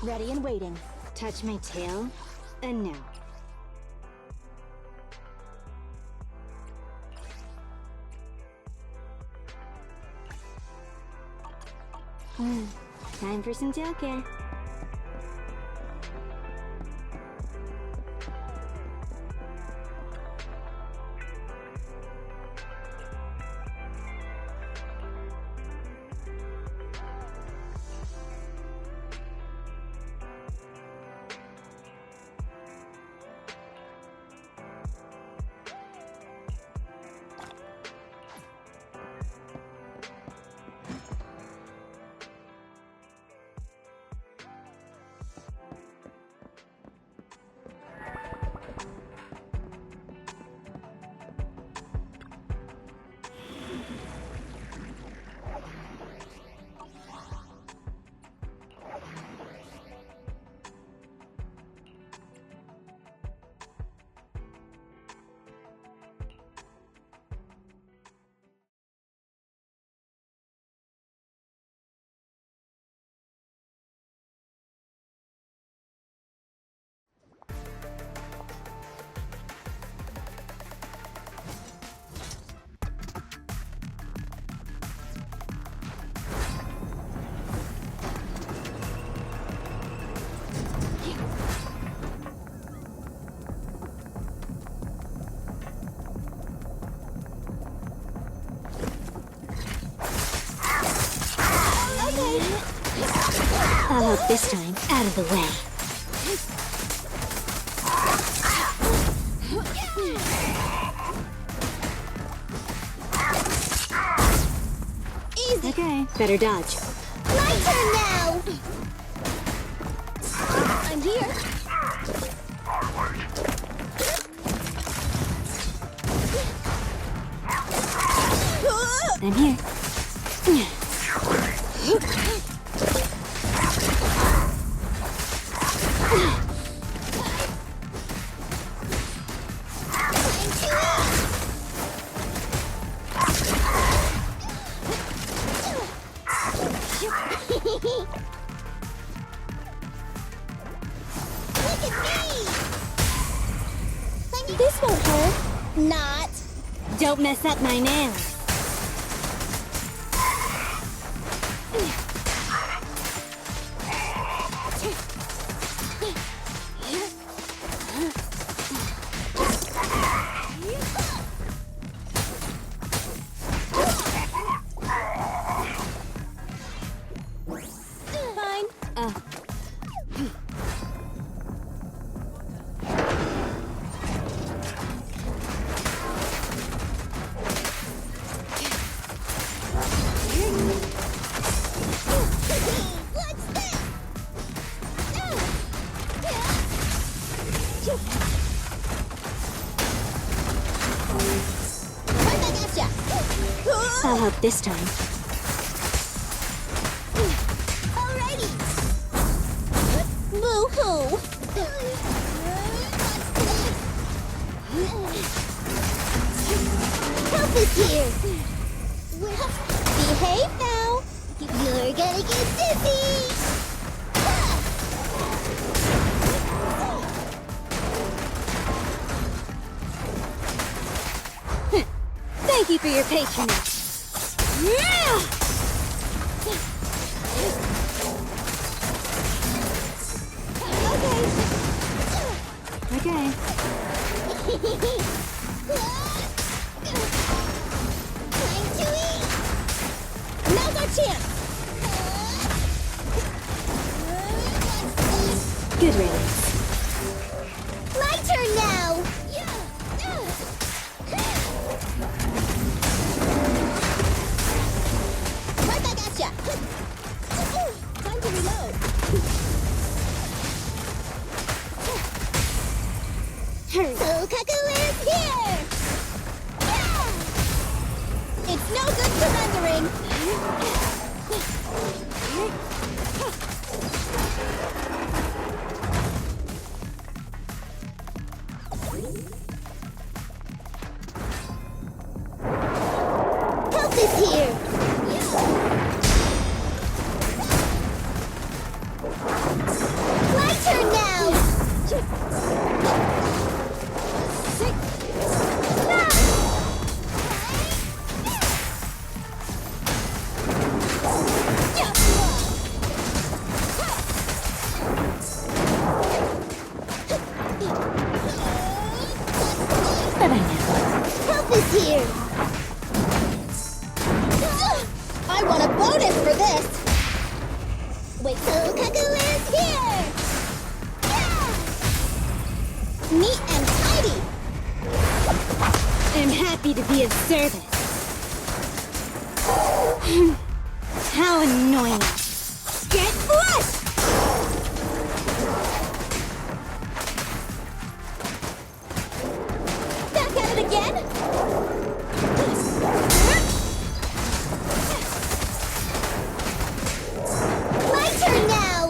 Ready and waiting. Touch my tail, and now. Time for some tail care. I'll help this time. Out of the way. Easy. Okay, better dodge. My turn now! I'm here. I'm here. This won't hurt. Not. Don't mess up my nails. Fine. I'll help this time. Alrighty. Boo-hoo. Help is here. Behave now. You're gonna get dizzy. Thank you for your patronage. Okay. Time to eat. Now's our chance. Good riddance. My turn now. Right back at ya. Time to reload. Hurry. Sokaku is here! Yeah! It's no good surrendering! Help is here! My turn now! Bye-bye now. Help is here! I want a bonus for this! Wait, Sokaku is here! Yeah! Neat and tidy! I'm happy to be of service. How annoying. Get flushed! Back at it again! My turn now!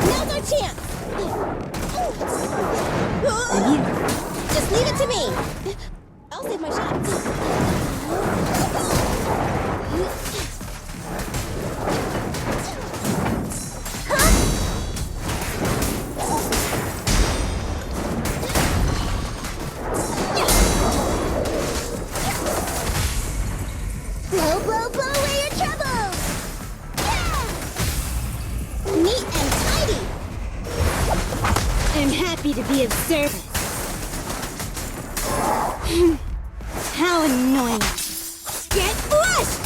Now's our chance! And you. Just leave it to me! I'll save my shot. Blow, blow, blow away your troubles! Yeah! Neat and tidy! I'm happy to be of service. How annoying. Get flushed!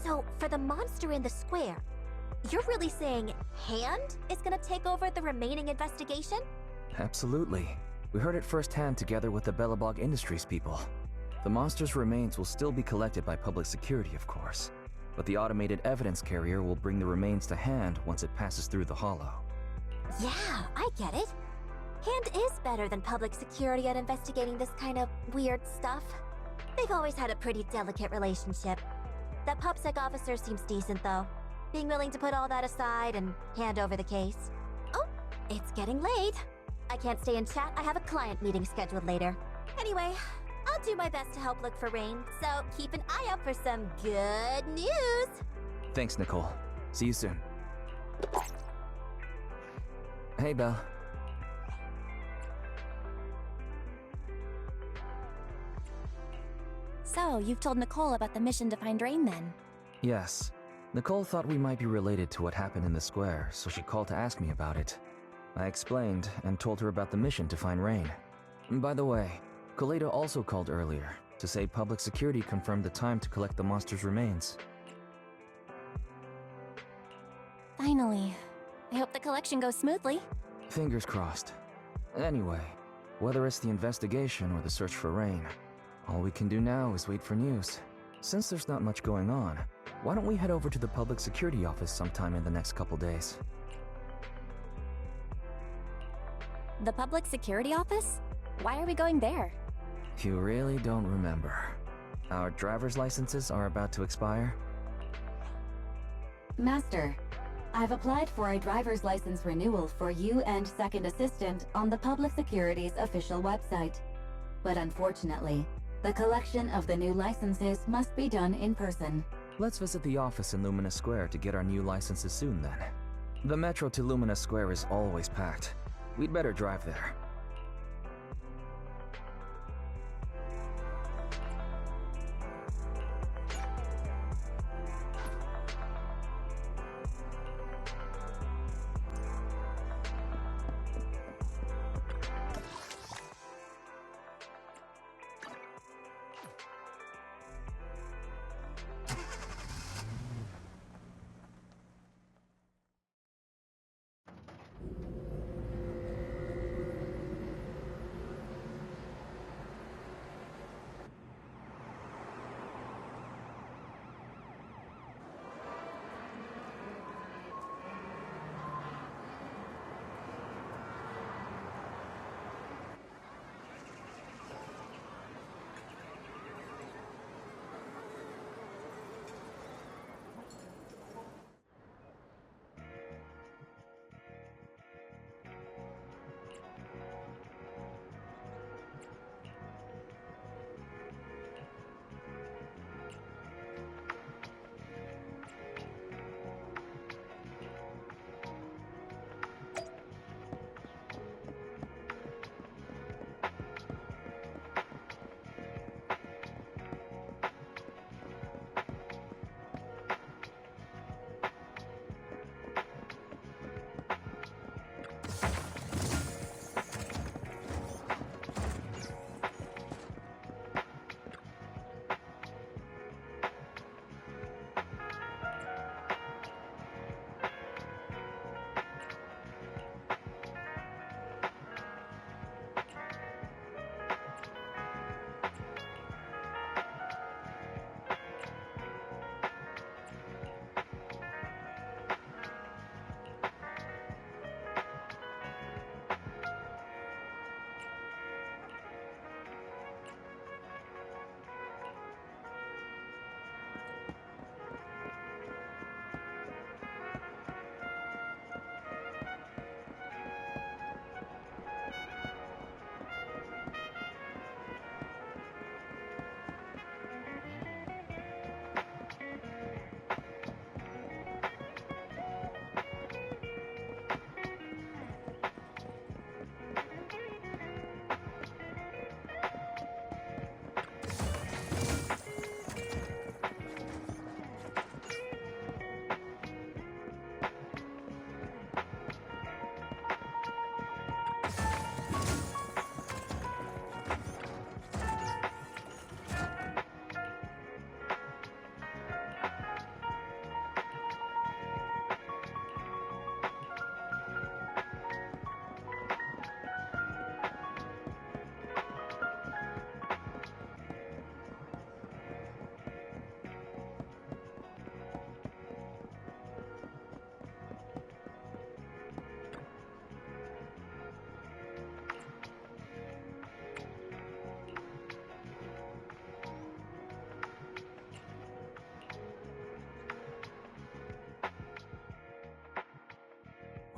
So, for the monster in the square, you're really saying Hand is gonna take over the remaining investigation? Absolutely. We heard it firsthand together with the Bellabog Industries people. The monster's remains will still be collected by public security, of course, but the automated evidence carrier will bring the remains to Hand once it passes through the hollow. Yeah, I get it. Hand is better than public security at investigating this kind of weird stuff. They've always had a pretty delicate relationship. That PubSec officer seems decent, though, being willing to put all that aside and hand over the case. Oh, it's getting late. I can't stay and chat. I have a client meeting scheduled later. Anyway, I'll do my best to help look for Rain, so keep an eye out for some good news. Thanks, Nicole. See you soon. Hey, Belle. So, you've told Nicole about the mission to find Rain then? Yes. Nicole thought we might be related to what happened in the square, so she called to ask me about it. I explained and told her about the mission to find Rain. By the way, Koledo also called earlier to say public security confirmed the time to collect the monster's remains. Finally. I hope the collection goes smoothly. Fingers crossed. Anyway, whether it's the investigation or the search for Rain, all we can do now is wait for news. Since there's not much going on, why don't we head over to the public security office sometime in the next couple days? The public security office? Why are we going there? You really don't remember. Our driver's licenses are about to expire. Master, I've applied for a driver's license renewal for you and second assistant on the Public Security's official website. But unfortunately, the collection of the new licenses must be done in person. Let's visit the office in Lumina Square to get our new licenses soon then. The metro to Lumina Square is always packed. We'd better drive there.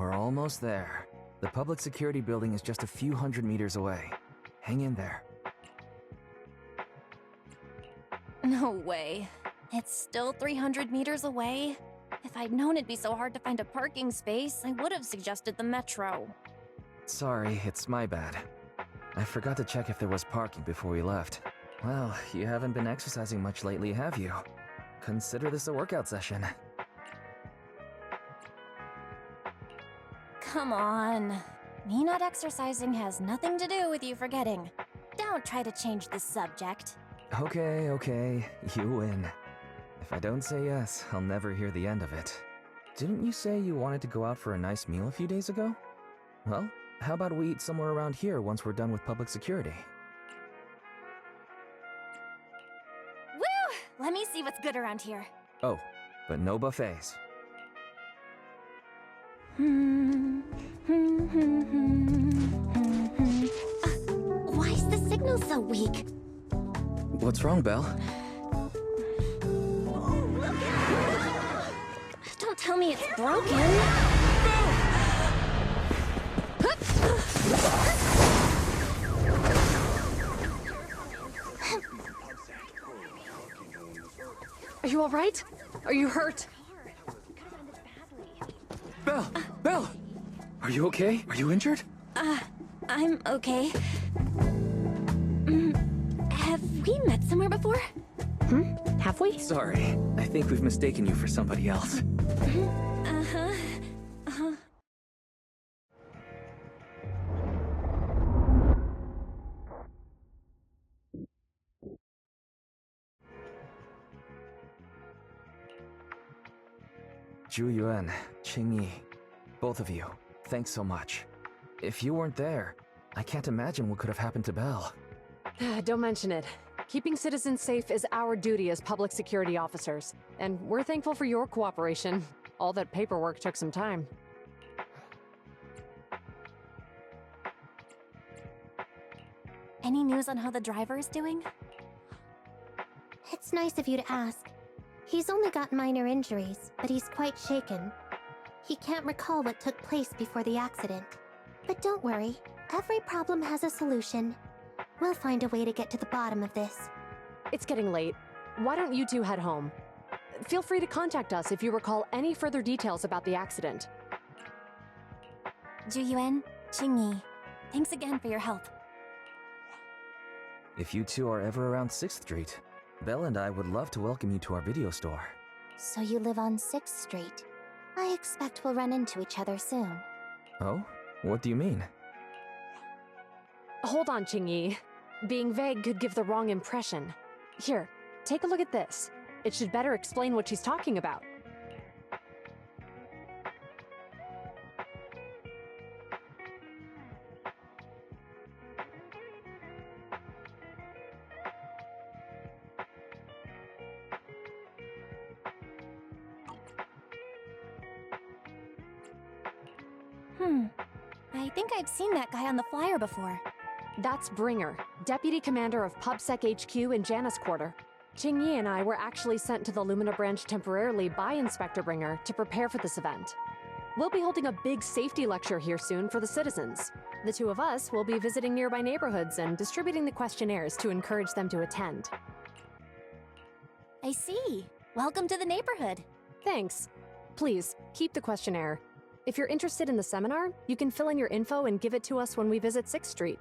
We're almost there. The public security building is just a few hundred meters away. Hang in there. No way. It's still 300 meters away? If I'd known it'd be so hard to find a parking space, I would have suggested the metro. Sorry, it's my bad. I forgot to check if there was parking before we left. Well, you haven't been exercising much lately, have you? Consider this a workout session. Come on. Me not exercising has nothing to do with you forgetting. Don't try to change the subject. Okay, you win. If I don't say yes, I'll never hear the end of it. Didn't you say you wanted to go out for a nice meal a few days ago? Well, how about we eat somewhere around here once we're done with public security? Woo! Let me see what's good around here. Oh, but no buffets. Why is the signal so weak? What's wrong, Belle? Don't tell me it's broken. Are you all right? Are you hurt? Belle! Are you okay? Are you injured? I'm okay. Have we met somewhere before? Have we? Sorry, I think we've mistaken you for somebody else. Zhu Yuan, Qing Yi, both of you, thanks so much. If you weren't there, I can't imagine what could have happened to Belle. Don't mention it. Keeping citizens safe is our duty as public security officers, and we're thankful for your cooperation. All that paperwork took some time. Any news on how the driver is doing? It's nice of you to ask. He's only got minor injuries, but he's quite shaken. He can't recall what took place before the accident. But don't worry, every problem has a solution. We'll find a way to get to the bottom of this. It's getting late. Why don't you two head home? Feel free to contact us if you recall any further details about the accident. Zhu Yuan, Qing Yi, thanks again for your help. If you two are ever around 6th Street, Belle and I would love to welcome you to our video store. So you live on 6th Street. I expect we'll run into each other soon. Oh? What do you mean? Hold on, Qing Yi. Being vague could give the wrong impression. Here, take a look at this. It should better explain what she's talking about. I think I've seen that guy on the flyer before. That's Bringer, Deputy Commander of PubSec HQ in Janus Quarter. Qing Yi and I were actually sent to the Lumina branch temporarily by Inspector Bringer to prepare for this event. We'll be holding a big safety lecture here soon for the citizens. The two of us will be visiting nearby neighborhoods and distributing the questionnaires to encourage them to attend. I see. Welcome to the neighborhood. Thanks. Please, keep the questionnaire. If you're interested in the seminar, you can fill in your info and give it to us when we visit 6th Street.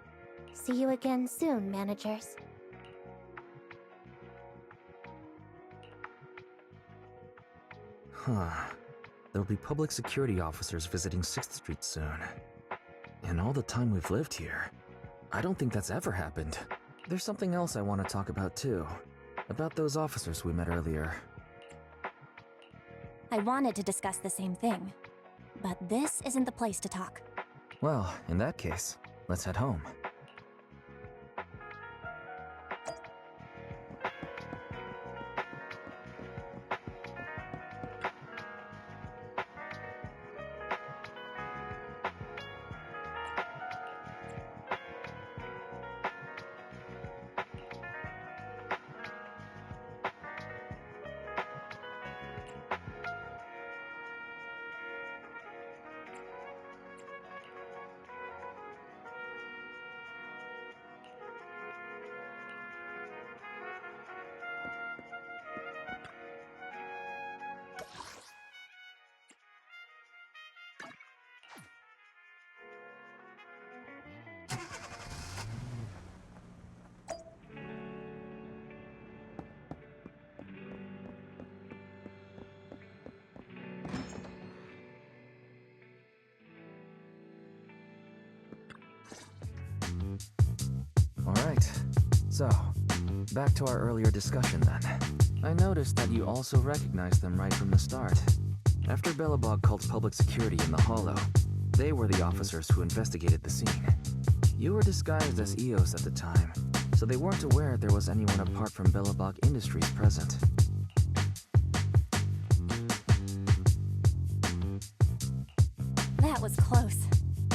See you again soon, managers. There'll be public security officers visiting 6th Street soon. In all the time we've lived here, I don't think that's ever happened. There's something else I want to talk about too. About those officers we met earlier. I wanted to discuss the same thing. But this isn't the place to talk. Well, in that case, let's head home. Right. So, back to our earlier discussion then. I noticed that you also recognized them right from the start. After Belobog called public security in the Hollow, they were the officers who investigated the scene. You were disguised as EOS at the time, so they weren't aware there was anyone apart from Belobog Industries present. That was close.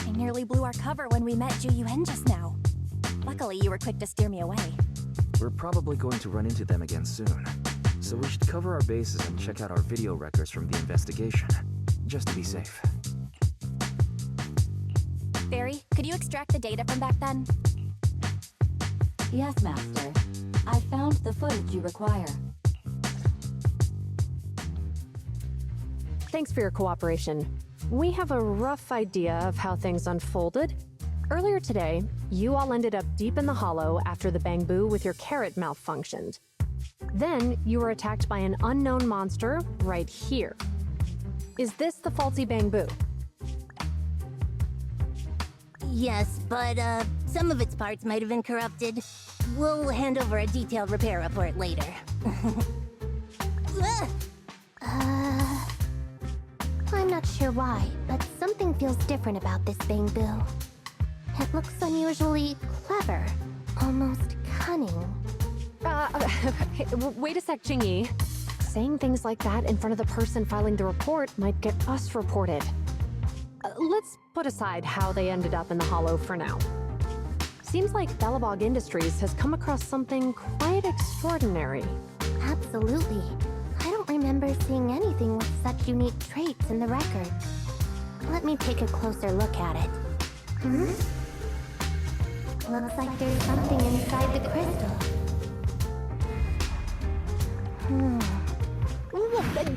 I nearly blew our cover when we met Ju-Yuen just now. Luckily, you were quick to steer me away. We're probably going to run into them again soon, so we should cover our bases and check out our video records from the investigation, just to be safe. Barry, could you extract the data from back then? Yes, Master. I found the footage you require. Thanks for your cooperation. We have a rough idea of how things unfolded. Earlier today, you all ended up deep in the Hollow after the bamboo with your carrot malfunctioned. Then, you were attacked by an unknown monster right here. Is this the faulty bamboo? Yes, but some of its parts might have been corrupted. We'll hand over a detailed repair report later. I'm not sure why, but something feels different about this bamboo. It looks unusually clever, almost cunning. Wait a sec, Jingyi. Saying things like that in front of the person filing the report might get us reported. Let's put aside how they ended up in the Hollow for now. Seems like Belobog Industries has come across something quite extraordinary. Absolutely. I don't remember seeing anything with such unique traits in the record. Let me take a closer look at it. Looks like there's something inside the crystal.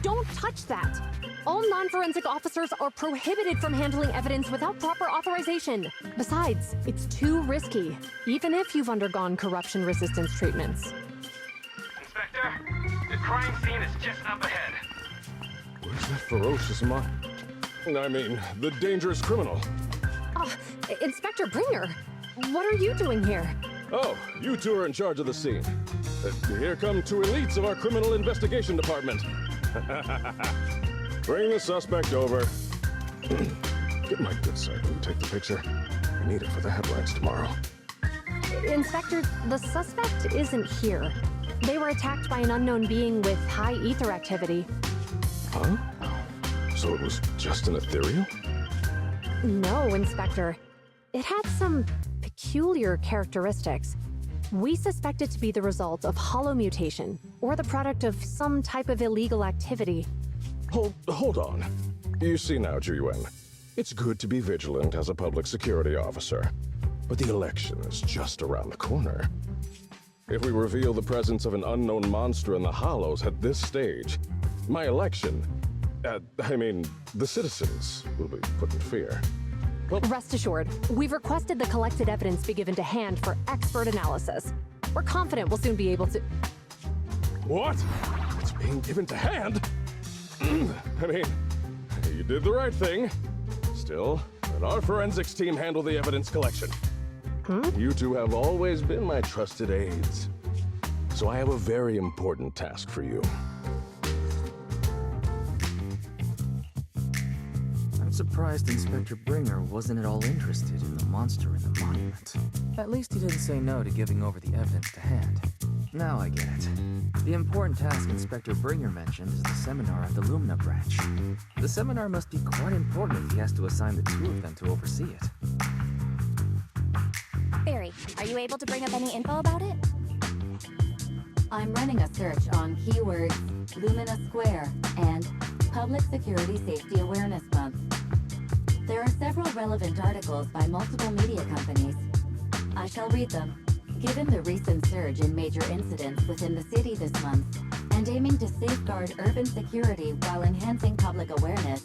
Don't touch that! All non-forensic officers are prohibited from handling evidence without proper authorization. Besides, it's too risky, even if you've undergone corruption resistance treatments. Inspector, the crime scene is just up ahead. Where's that ferocious the dangerous criminal? Inspector Bringer, what are you doing here? Oh, you two are in charge of the scene. Here come two elites of our criminal investigation department. Bring the suspect over. Get my good side when you take the picture. I need it for the headlines tomorrow. Inspector, the suspect isn't here. They were attacked by an unknown being with high ether activity. Huh? So it was just an ethereal? No, Inspector. It had some peculiar characteristics. We suspect it to be the result of hollow mutation, or the product of some type of illegal activity. Hold on. You see now, Ju-Yuen, it's good to be vigilant as a public security officer, but the election is just around the corner. If we reveal the presence of an unknown monster in the Hollows at this stage, my election, the citizens will be put in fear. Well, rest assured, we've requested the collected evidence be given to hand for expert analysis. We're confident we'll soon be able to... What? It's being given to hand? You did the right thing. Still, let our forensics team handle the evidence collection. You two have always been my trusted aides. So I have a very important task for you. I'm surprised Inspector Bringer wasn't at all interested in the monster in the monument. At least he didn't say no to giving over the evidence to hand. Now I get it. The important task Inspector Bringer mentioned is the seminar at the Lumina branch. The seminar must be quite important if he has to assign the two of them to oversee it. Barry, are you able to bring up any info about it? I'm running a search on keywords Lumina Square and Public Security Safety Awareness Month. There are several relevant articles by multiple media companies. I shall read them. Given the recent surge in major incidents within the city this month, and aiming to safeguard urban security while enhancing public awareness,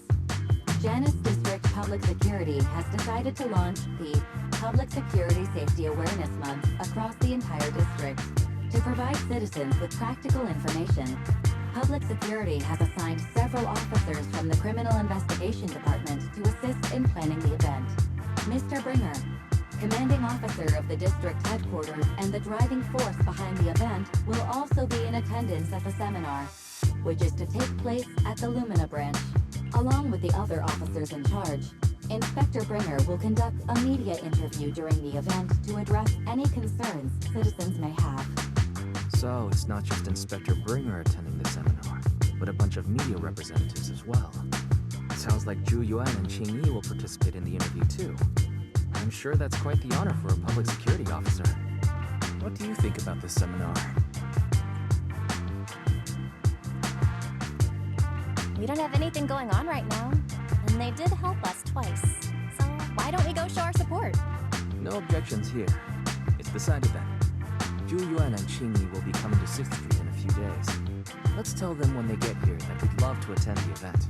Janus District Public Security has decided to launch the Public Security Safety Awareness Month across the entire district. To provide citizens with practical information, Public Security has assigned several officers from the Criminal Investigation Department to assist in planning the event. Mr. Bringer, Commanding officer of the district headquarters and the driving force behind the event will also be in attendance at the seminar, which is to take place at the Lumina branch. Along with the other officers in charge, Inspector Bringer will conduct a media interview during the event to address any concerns citizens may have. So it's not just Inspector Bringer attending the seminar, but a bunch of media representatives as well. Sounds like Zhu Yuan and Qing Yi will participate in the interview too. I'm sure that's quite the honor for a public security officer. What do you think about this seminar? We don't have anything going on right now, and they did help us twice. So why don't we go show our support? No objections here. It's decided then. Zhu Yuan and Qing Yi will be coming to 6th Street in a few days. Let's tell them when they get here that we'd love to attend the event.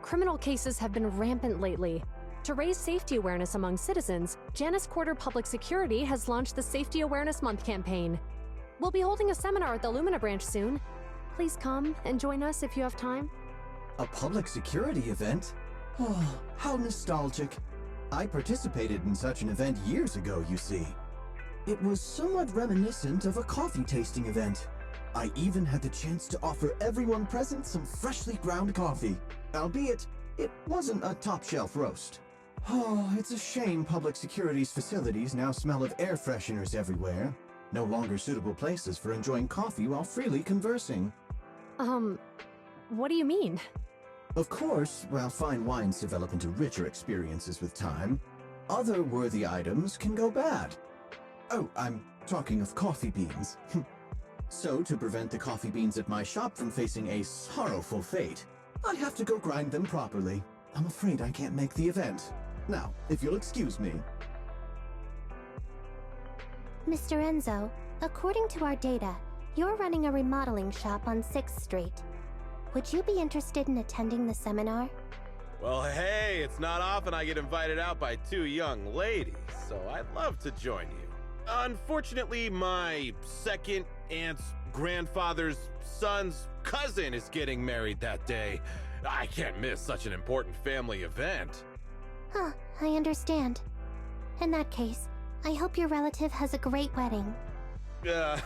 Criminal cases have been rampant lately. To raise safety awareness among citizens, Janus Quarter Public Security has launched the Safety Awareness Month campaign. We'll be holding a seminar at the Lumina branch soon. Please come and join us if you have time. A public security event? Oh, how nostalgic. I participated in such an event years ago, you see. It was somewhat reminiscent of a coffee tasting event. I even had the chance to offer everyone present some freshly ground coffee, albeit it wasn't a top-shelf roast. Oh, it's a shame public security's facilities now smell of air fresheners everywhere. No longer suitable places for enjoying coffee while freely conversing. What do you mean? Of course, while fine wines develop into richer experiences with time, other worthy items can go bad. Oh, I'm talking of coffee beans. So, to prevent the coffee beans at my shop from facing a sorrowful fate, I have to go grind them properly. I'm afraid I can't make the event. Now, if you'll excuse me. Mr. Enzo, according to our data, you're running a remodeling shop on 6th Street. Would you be interested in attending the seminar? Well, hey, it's not often I get invited out by two young ladies, so I'd love to join you. Unfortunately, my second aunt's grandfather's son's cousin is getting married that day. I can't miss such an important family event. Huh, I understand. In that case, I hope your relative has a great wedding. I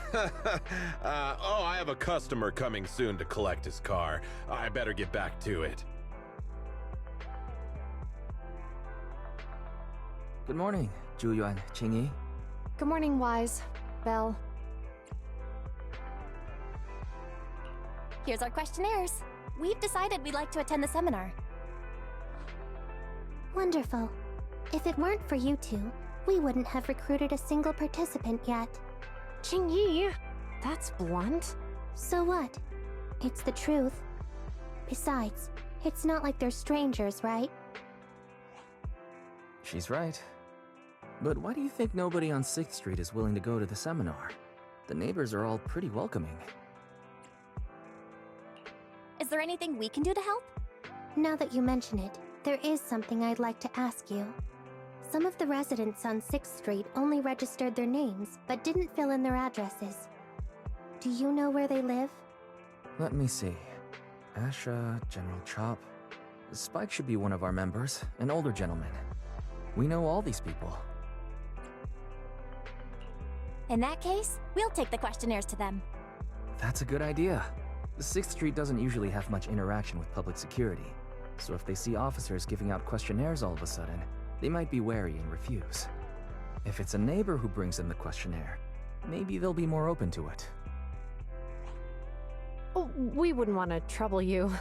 have a customer coming soon to collect his car. I better get back to it. Good morning, Zhu Yuan, Qing Yi. Good morning, Wise. Belle. Here's our questionnaires. We've decided we'd like to attend the seminar. Wonderful. If it weren't for you two, we wouldn't have recruited a single participant yet. Qingyi, that's blunt. So what? It's the truth. Besides, it's not like they're strangers, right? She's right. But why do you think nobody on 6th Street is willing to go to the seminar? The neighbors are all pretty welcoming. Is there anything we can do to help? Now that you mention it, there is something I'd like to ask you. Some of the residents on 6th Street only registered their names, but didn't fill in their addresses. Do you know where they live? Let me see. Asha, General Chop. Spike should be one of our members, an older gentleman. We know all these people. In that case, we'll take the questionnaires to them. That's a good idea. 6th Street doesn't usually have much interaction with public security, so if they see officers giving out questionnaires all of a sudden, they might be wary and refuse. If it's a neighbor who brings in the questionnaire, maybe they'll be more open to it. Oh, we wouldn't want to trouble you.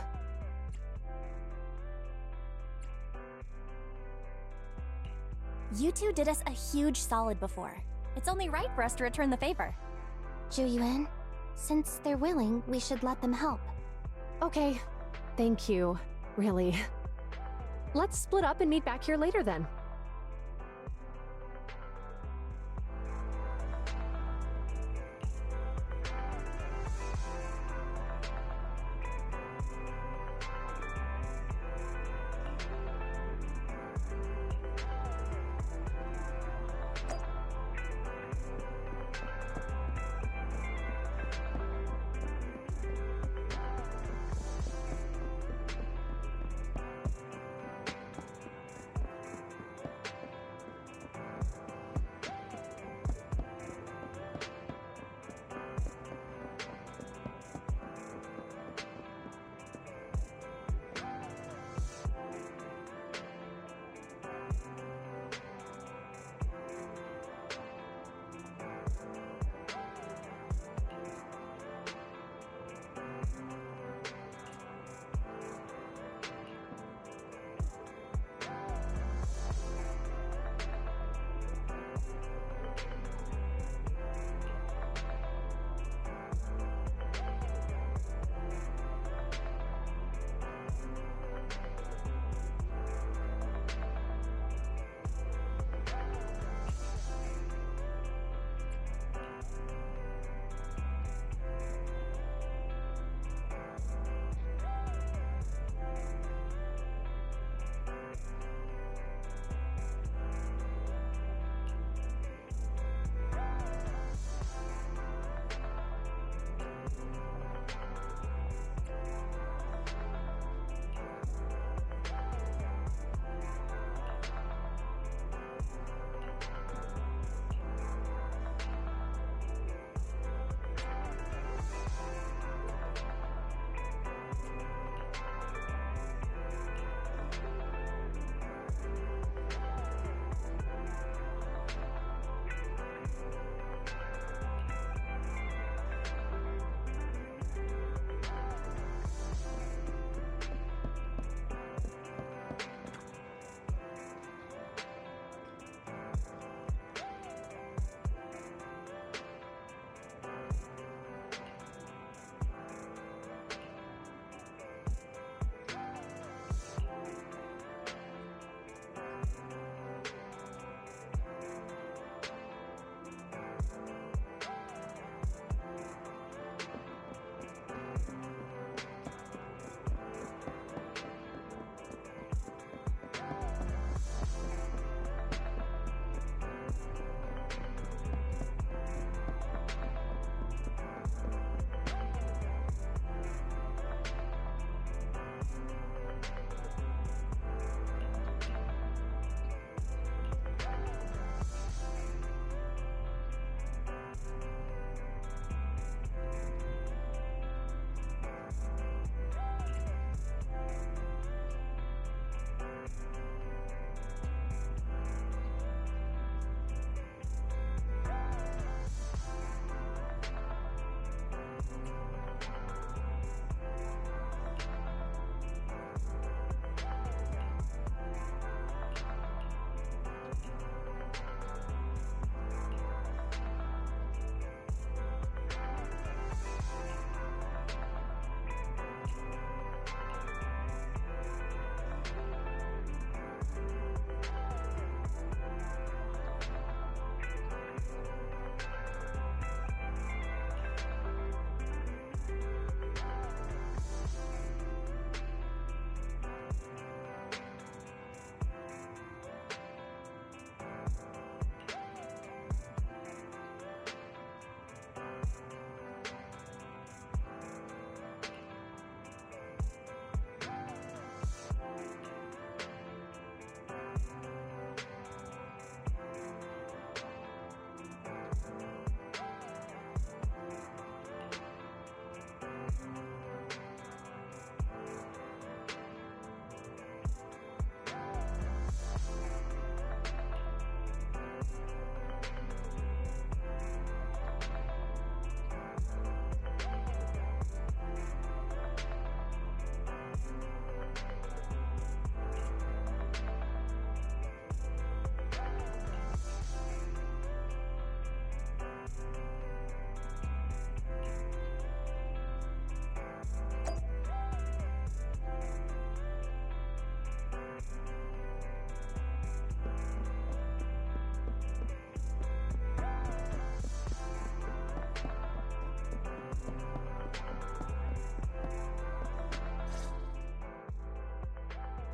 You two did us a huge solid before. It's only right for us to return the favor. Zhu, since they're willing, we should let them help. Okay, thank you. Really. Let's split up and meet back here later then.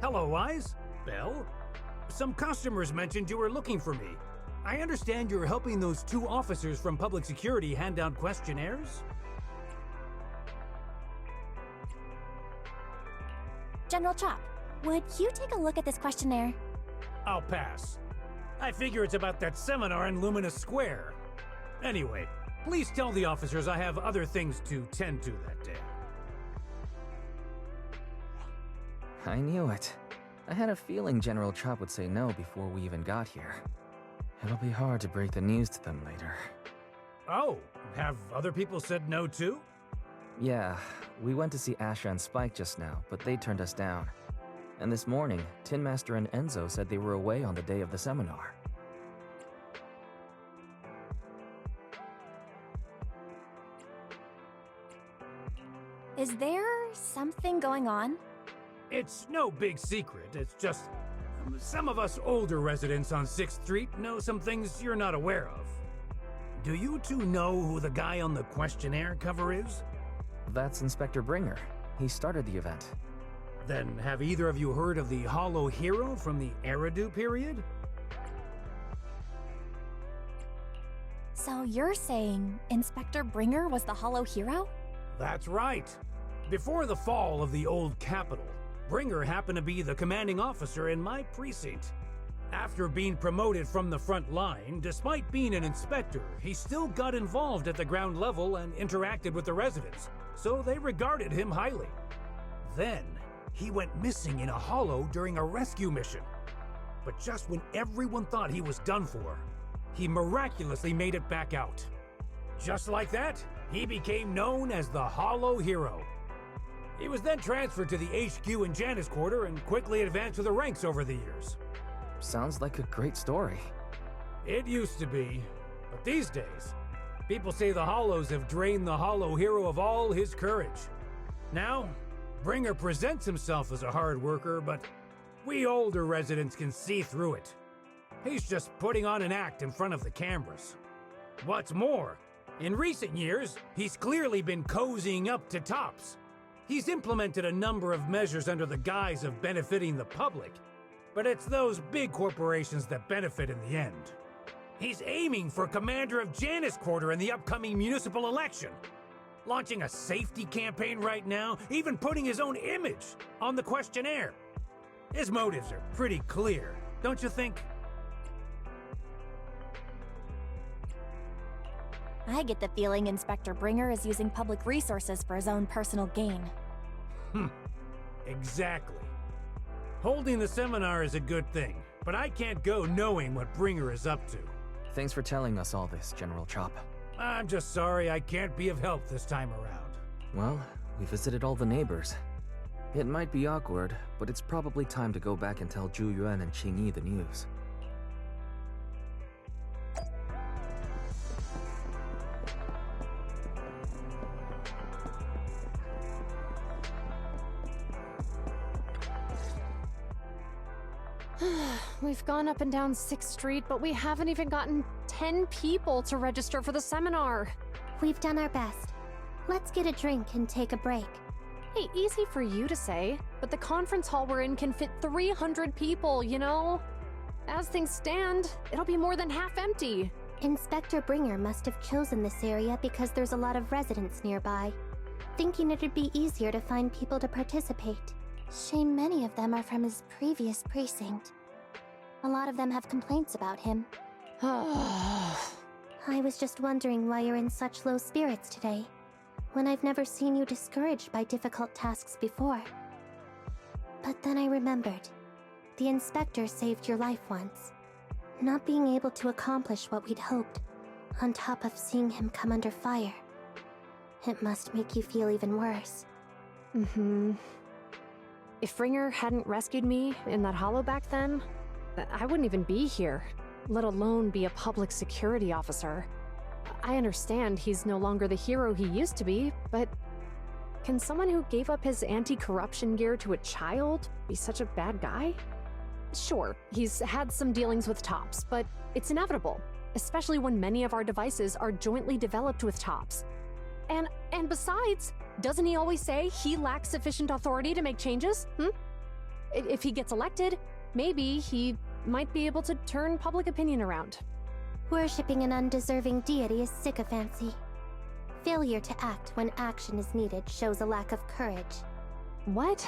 Hello, Wise. Belle? Some customers mentioned you were looking for me. I understand you're helping those 2 officers from public security hand out questionnaires? General Chop, would you take a look at this questionnaire? I'll pass. I figure it's about that seminar in Luminous Square. Anyway, please tell the officers I have other things to tend to that day. I knew it. I had a feeling General Chop would say no before we even got here. It'll be hard to break the news to them later. Oh, have other people said no too? Yeah, we went to see Asha and Spike just now, but they turned us down. And this morning, Tin Master and Enzo said they were away on the day of the seminar. Is there something going on? It's no big secret. It's just some of us older residents on 6th Street know some things you're not aware of. Do you 2 know who the guy on the questionnaire cover is? That's Inspector Bringer. He started the event. Then have either of you heard of the Hollow Hero from the Eridu period? So you're saying Inspector Bringer was the Hollow Hero? That's right. Before the fall of the old capital, Bringer happened to be the commanding officer in my precinct. After being promoted from the front line, despite being an inspector, he still got involved at the ground level and interacted with the residents, so they regarded him highly. Then, he went missing in a hollow during a rescue mission. But just when everyone thought he was done for, he miraculously made it back out. Just like that, he became known as the Hollow Hero. He was then transferred to the HQ in Janus Quarter and quickly advanced to the ranks over the years. Sounds like a great story. It used to be, but these days, people say the Hollows have drained the Hollow Hero of all his courage. Now, Bringer presents himself as a hard worker, but we older residents can see through it. He's just putting on an act in front of the cameras. What's more, in recent years, he's clearly been cozying up to Tops. He's implemented a number of measures under the guise of benefiting the public, but it's those big corporations that benefit in the end. He's aiming for commander of Janus Quarter in the upcoming municipal election, launching a safety campaign right now, even putting his own image on the questionnaire. His motives are pretty clear, don't you think? I get the feeling Inspector Bringer is using public resources for his own personal gain. Exactly. Holding the seminar is a good thing, but I can't go knowing what Bringer is up to. Thanks for telling us all this, General Chop. I'm just sorry I can't be of help this time around. Well, we visited all the neighbors. It might be awkward, but it's probably time to go back and tell Zhu Yuan and Qing Yi the news. We've gone up and down 6th Street, but we haven't even gotten 10 people to register for the seminar. We've done our best. Let's get a drink and take a break. Hey, easy for you to say, but the conference hall we're in can fit 300 people, you know? As things stand, it'll be more than half empty. Inspector Bringer must have chosen this area because there's a lot of residents nearby, thinking it'd be easier to find people to participate. Shame many of them are from his previous precinct. A lot of them have complaints about him. I was just wondering why you're in such low spirits today, when I've never seen you discouraged by difficult tasks before. But then I remembered. The inspector saved your life once. Not being able to accomplish what we'd hoped, on top of seeing him come under fire. It must make you feel even worse. If Bringer hadn't rescued me in that hollow back then, I wouldn't even be here, let alone be a public security officer. I understand he's no longer the hero he used to be, but can someone who gave up his anti-corruption gear to a child be such a bad guy? Sure, he's had some dealings with Tops, but it's inevitable, especially when many of our devices are jointly developed with Tops. And besides, doesn't he always say he lacks sufficient authority to make changes? If he gets elected, maybe he might be able to turn public opinion around. Worshipping an undeserving deity is sycophancy. Failure to act when action is needed shows a lack of courage. What?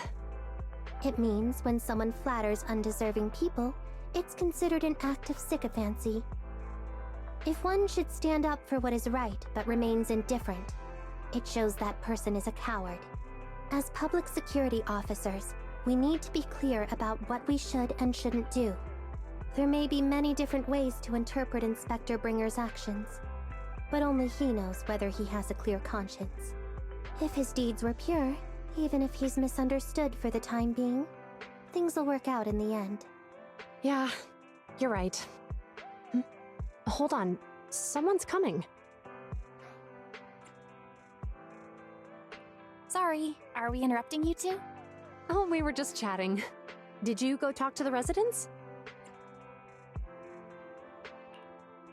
It means when someone flatters undeserving people, it's considered an act of sycophancy. If one should stand up for what is right but remains indifferent, it shows that person is a coward. As public security officers, we need to be clear about what we should and shouldn't do. There may be many different ways to interpret Inspector Bringer's actions, but only he knows whether he has a clear conscience. If his deeds were pure, even if he's misunderstood for the time being, things will work out in the end. Yeah, you're right. Hold on, someone's coming. Sorry, are we interrupting you two? Oh, we were just chatting. Did you go talk to the residents?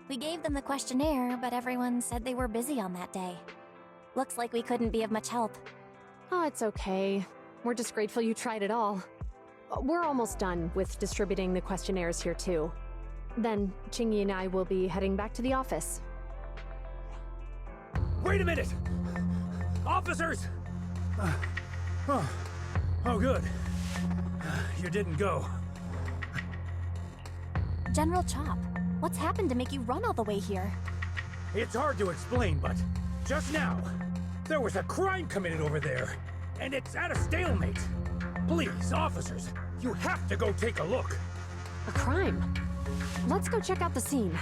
We gave them the questionnaire, but everyone said they were busy on that day. Looks like we couldn't be of much help. Oh, it's okay. We're just grateful you tried it all. We're almost done with distributing the questionnaires here too. Then, Chingy and I will be heading back to the office. Wait a minute! Officers! Oh, good. You didn't go. General Chop, what's happened to make you run all the way here? It's hard to explain, but just now, there was a crime committed over there, and it's at a stalemate. Please, officers, you have to go take a look. A crime? Let's go check out the scene.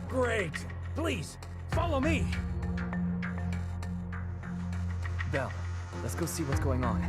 Great. Please, follow me. Belle, let's go see what's going on.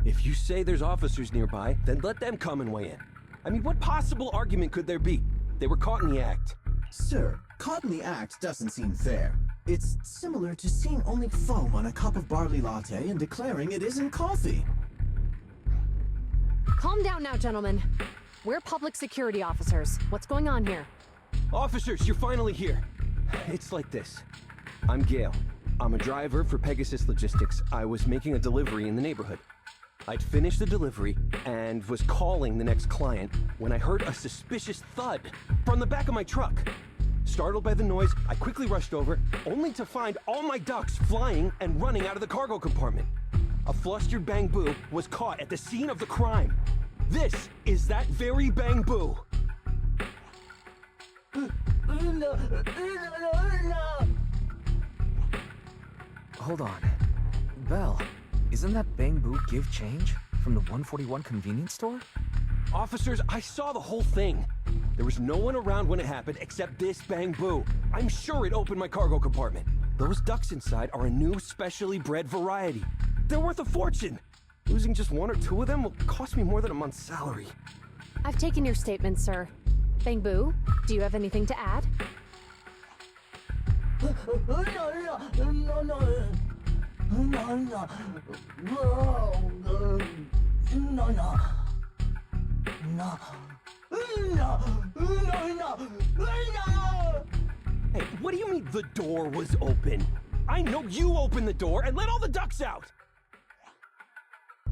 If you say there's officers nearby, then let them come and weigh in. I mean, what possible argument could there be? They were caught in the act. Sir, caught in the act doesn't seem fair. It's similar to seeing only foam on a cup of barley latte and declaring it isn't coffee. Calm down now, gentlemen. We're public security officers. What's going on here? Officers, you're finally here. It's like this. I'm Gale. I'm a driver for Pegasus Logistics. I was making a delivery in the neighborhood. I'd finished the delivery and was calling the next client when I heard a suspicious thud from the back of my truck. Startled by the noise, I quickly rushed over, only to find all my ducks flying and running out of the cargo compartment. A flustered Bang Boo was caught at the scene of the crime. This is that very Bang Boo. Hold on. Belle, isn't that Bang Boo give change from the 141 convenience store? Officers, I saw the whole thing. There was no one around when it happened except this Bang Boo. I'm sure it opened my cargo compartment. Those ducks inside are a new specially bred variety. They're worth a fortune. Losing just one or two of them will cost me more than a month's salary. I've taken your statement, sir. Bang Boo, do you have anything to add? Hey, what do you mean the door was open? I know you opened the door and let all the ducks out!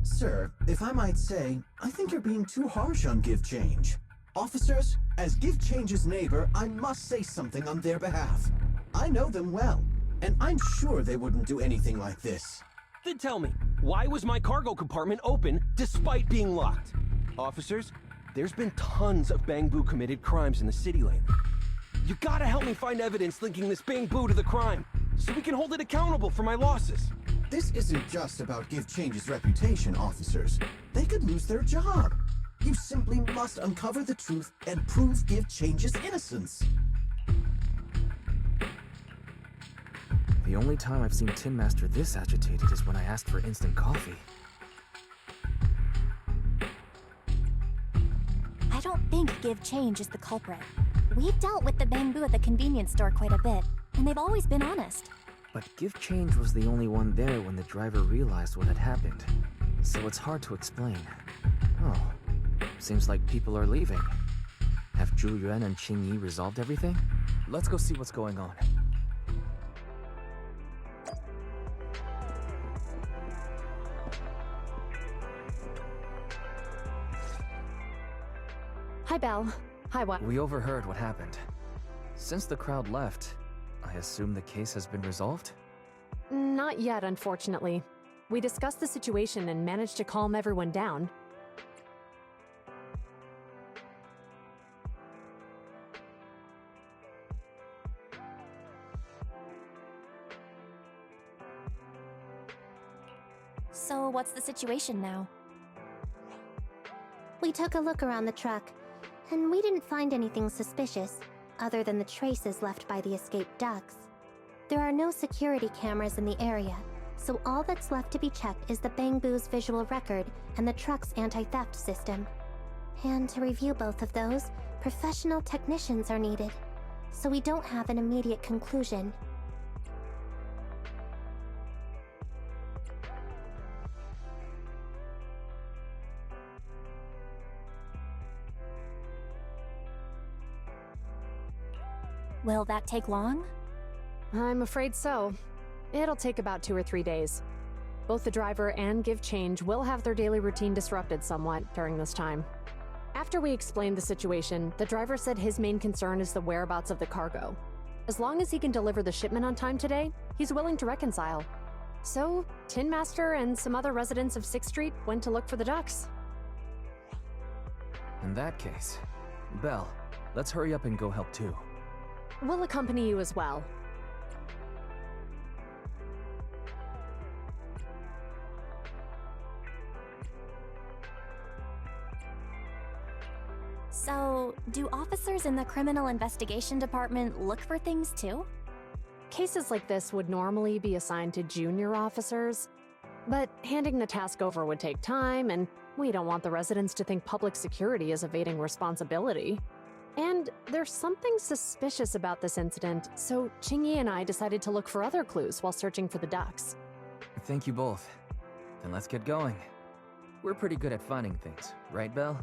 Sir, if I might say, I think you're being too harsh on Give Change. Officers, as Give Change's neighbor, I must say something on their behalf. I know them well, and I'm sure they wouldn't do anything like this. Then tell me, why was my cargo compartment open despite being locked? Officers, there's been tons of Bang Boo committed crimes in the city lately. You gotta help me find evidence linking this Bang Boo to the crime. so we can hold it accountable for my losses. This isn't just about Give Change's reputation, officers. They could lose their job. You simply must uncover the truth and prove Give Change's innocence. The only time I've seen Tin Master this agitated is when I asked for instant coffee. I don't think Give Change is the culprit. We've dealt with the bamboo at the convenience store quite a bit, and they've always been honest. But Give Change was the only one there when the driver realized what had happened, so it's hard to explain. Oh, seems like people are leaving. Have Zhu Yuan and Qing Yi resolved everything? Let's go see what's going on. Hi, Belle. Hi, what? We overheard what happened. Since the crowd left, I assume the case has been resolved? Not yet, unfortunately. We discussed the situation and managed to calm everyone down. So, what's the situation now? We took a look around the truck, and we didn't find anything suspicious, other than the traces left by the escaped ducks. There are no security cameras in the area, so all that's left to be checked is the Bamboo's visual record and the truck's anti-theft system. And to review both of those, professional technicians are needed, so we don't have an immediate conclusion. Will that take long? I'm afraid so. It'll take about 2 or 3 days. Both the driver and Give Change will have their daily routine disrupted somewhat during this time. After we explained the situation, the driver said his main concern is the whereabouts of the cargo. As long as he can deliver the shipment on time today, he's willing to reconcile. So, Tin Master and some other residents of 6th Street went to look for the ducks. In that case, Belle, let's hurry up and go help too. We'll accompany you as well. So, do officers in the Criminal Investigation Department look for things too? Cases like this would normally be assigned to junior officers, but handing the task over would take time, and we don't want the residents to think public security is evading responsibility. And there's something suspicious about this incident, so Qing Yi and I decided to look for other clues while searching for the ducks. Thank you both. Then let's get going. We're pretty good at finding things, right, Belle?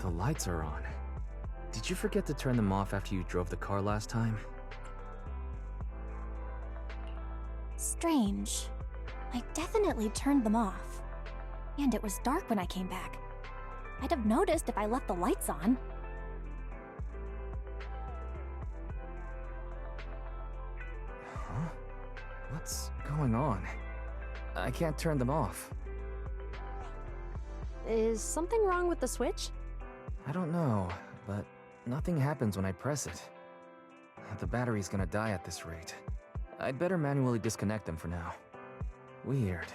The lights are on. Did you forget to turn them off after you drove the car last time? Strange. I definitely turned them off. And it was dark when I came back. I'd have noticed if I left the lights on. Huh? What's going on? I can't turn them off. Is something wrong with the switch? I don't know, but nothing happens when I press it. The battery's gonna die at this rate. I'd better manually disconnect them for now. Weird.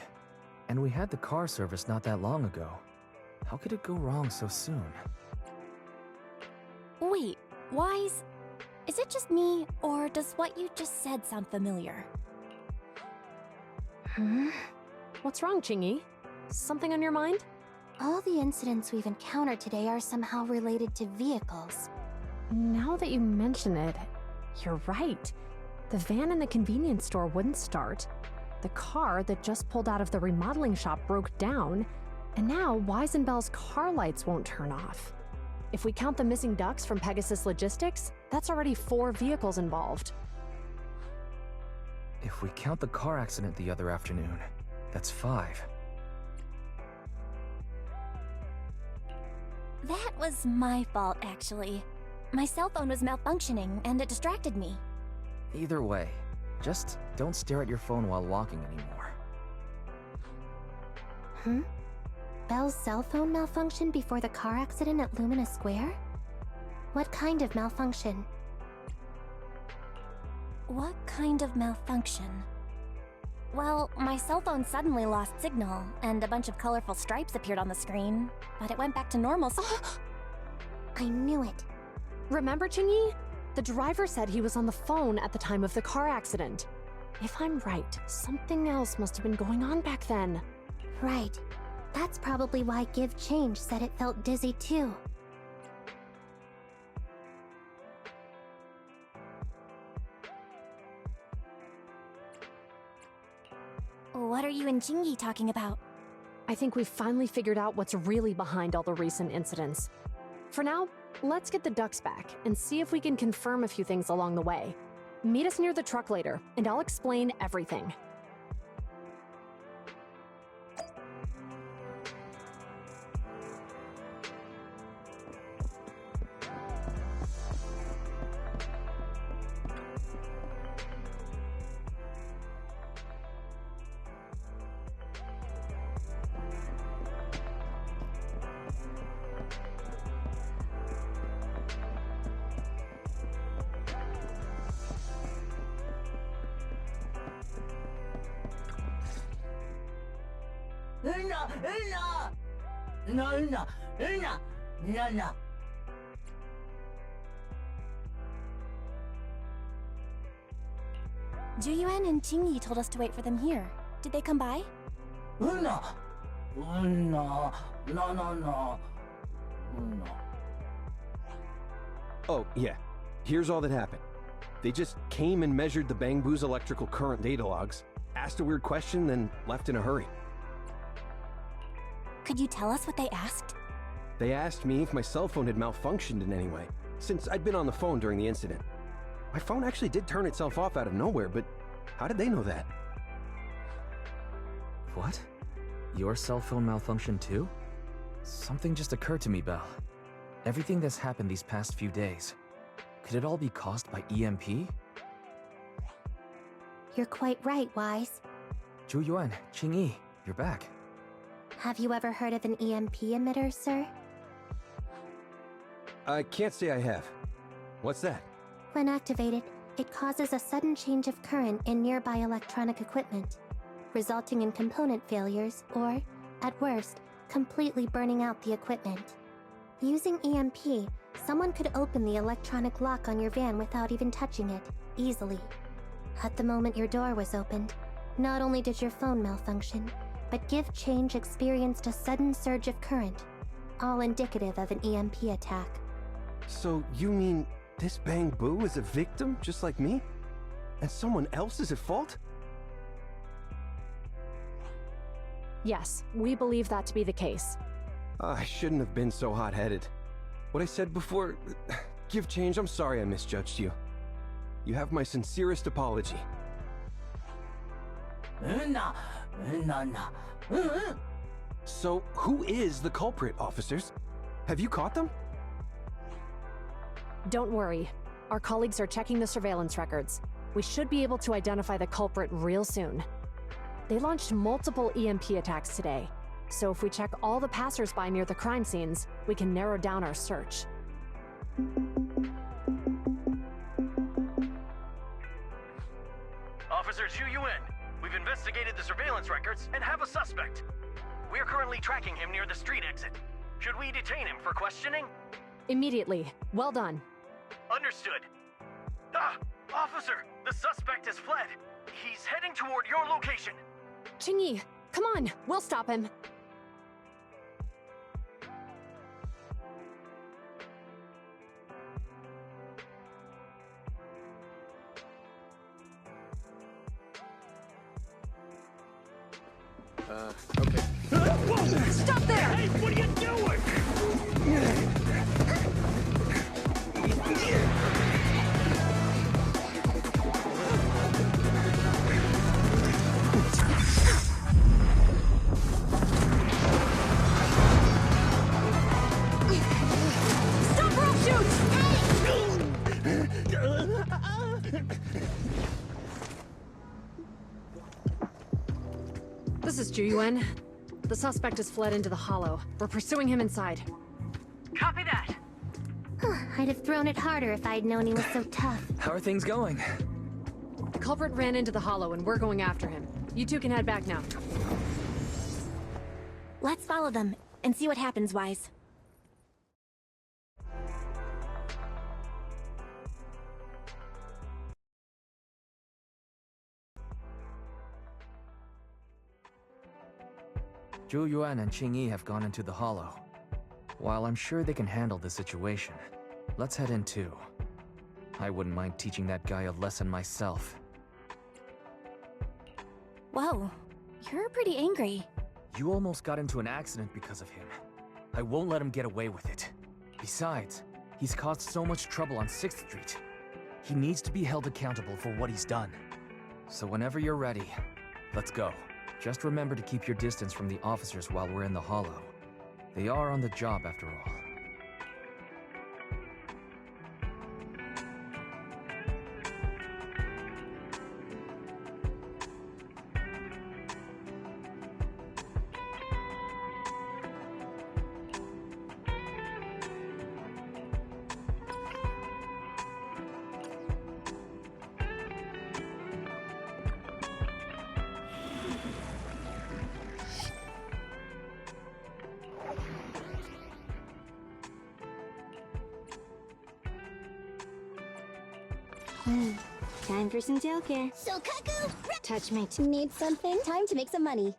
And we had the car service not that long ago. How could it go wrong so soon? Wait, Wise? Is it just me, or does what you just said sound familiar? What's wrong, Qingyi? Something on your mind? All the incidents we've encountered today are somehow related to vehicles. Now that you mention it, you're right. The van in the convenience store wouldn't start. The car that just pulled out of the remodeling shop broke down. And now Wise and Bell's car lights won't turn off. If we count the missing ducks from Pegasus Logistics, that's already 4 vehicles involved. If we count the car accident the other afternoon, that's 5. That was my fault, actually. My cell phone was malfunctioning, and it distracted me. Either way, just don't stare at your phone while walking anymore. Bell's cell phone malfunctioned before the car accident at Lumina Square? What kind of malfunction? What kind of malfunction? Well, my cell phone suddenly lost signal, and a bunch of colorful stripes appeared on the screen, but it went back to normal. I knew it. Remember, Qingyi? The driver said he was on the phone at the time of the car accident. If I'm right, something else must have been going on back then. Right. That's probably why Give Change said it felt dizzy too. What are you and Qingyi talking about? I think we've finally figured out what's really behind all the recent incidents. For now, let's get the ducks back and see if we can confirm a few things along the way. Meet us near the truck later, and I'll explain everything. Juyuan and Qingyi told us to wait for them here. Did they come by? Oh, yeah. Here's all that happened. They just came and measured the Bangbu's electrical current data logs, asked a weird question, then left in a hurry. Could you tell us what they asked? They asked me if my cell phone had malfunctioned in any way, since I'd been on the phone during the incident. My phone actually did turn itself off out of nowhere, but how did they know that? What? Your cell phone malfunctioned too? Something just occurred to me, Belle. Everything that's happened these past few days, could it all be caused by EMP? You're quite right, Wise. Juyuan, Qingyi, you're back. Have you ever heard of an EMP emitter, sir? I can't say I have. What's that? When activated, it causes a sudden change of current in nearby electronic equipment, resulting in component failures or, at worst, completely burning out the equipment. Using EMP, someone could open the electronic lock on your van without even touching it, easily. At the moment your door was opened, not only did your phone malfunction, but Give Change experienced a sudden surge of current, all indicative of an EMP attack. So you mean this Bangbu is a victim just like me? And someone else is at fault? Yes, we believe that to be the case. I shouldn't have been so hot-headed. What I said before... Give change, I'm sorry I misjudged you. You have my sincerest apology. So, who is the culprit, officers? Have you caught them? Don't worry. Our colleagues are checking the surveillance records. We should be able to identify the culprit real soon. They launched multiple EMP attacks today, so if we check all the passers-by near the crime scenes, we can narrow down our search. Officer Zhu Yuan, we've investigated the surveillance records and have a suspect. We are currently tracking him near the street exit. Should we detain him for questioning? Immediately. Well done. Understood. Ah! Officer! The suspect has fled! He's heading toward your location! Qingyi, come on! We'll stop him! Okay. Whoa! Stop there! Hey, what are you doing? Stop or I'll shoot! This is Zhu Yuan. The suspect has fled into the hollow. We're pursuing him inside. Copy that! I'd have thrown it harder if I'd known he was so tough. How are things going? The culprit ran into the hollow and we're going after him. You two can head back now. Let's follow them and see what happens, Wise. Zhu Yuan and Qingyi have gone into the hollow. While I'm sure they can handle the situation, let's head in too. I wouldn't mind teaching that guy a lesson myself. Whoa, you're pretty angry. You almost got into an accident because of him. I won't let him get away with it. Besides, he's caused so much trouble on 6th Street. He needs to be held accountable for what he's done. So whenever you're ready, let's go. Just remember to keep your distance from the officers while we're in the hollow. They are on the job after all. Time for some tail care. So, Kaku! Touch my Need something? Time to make some money.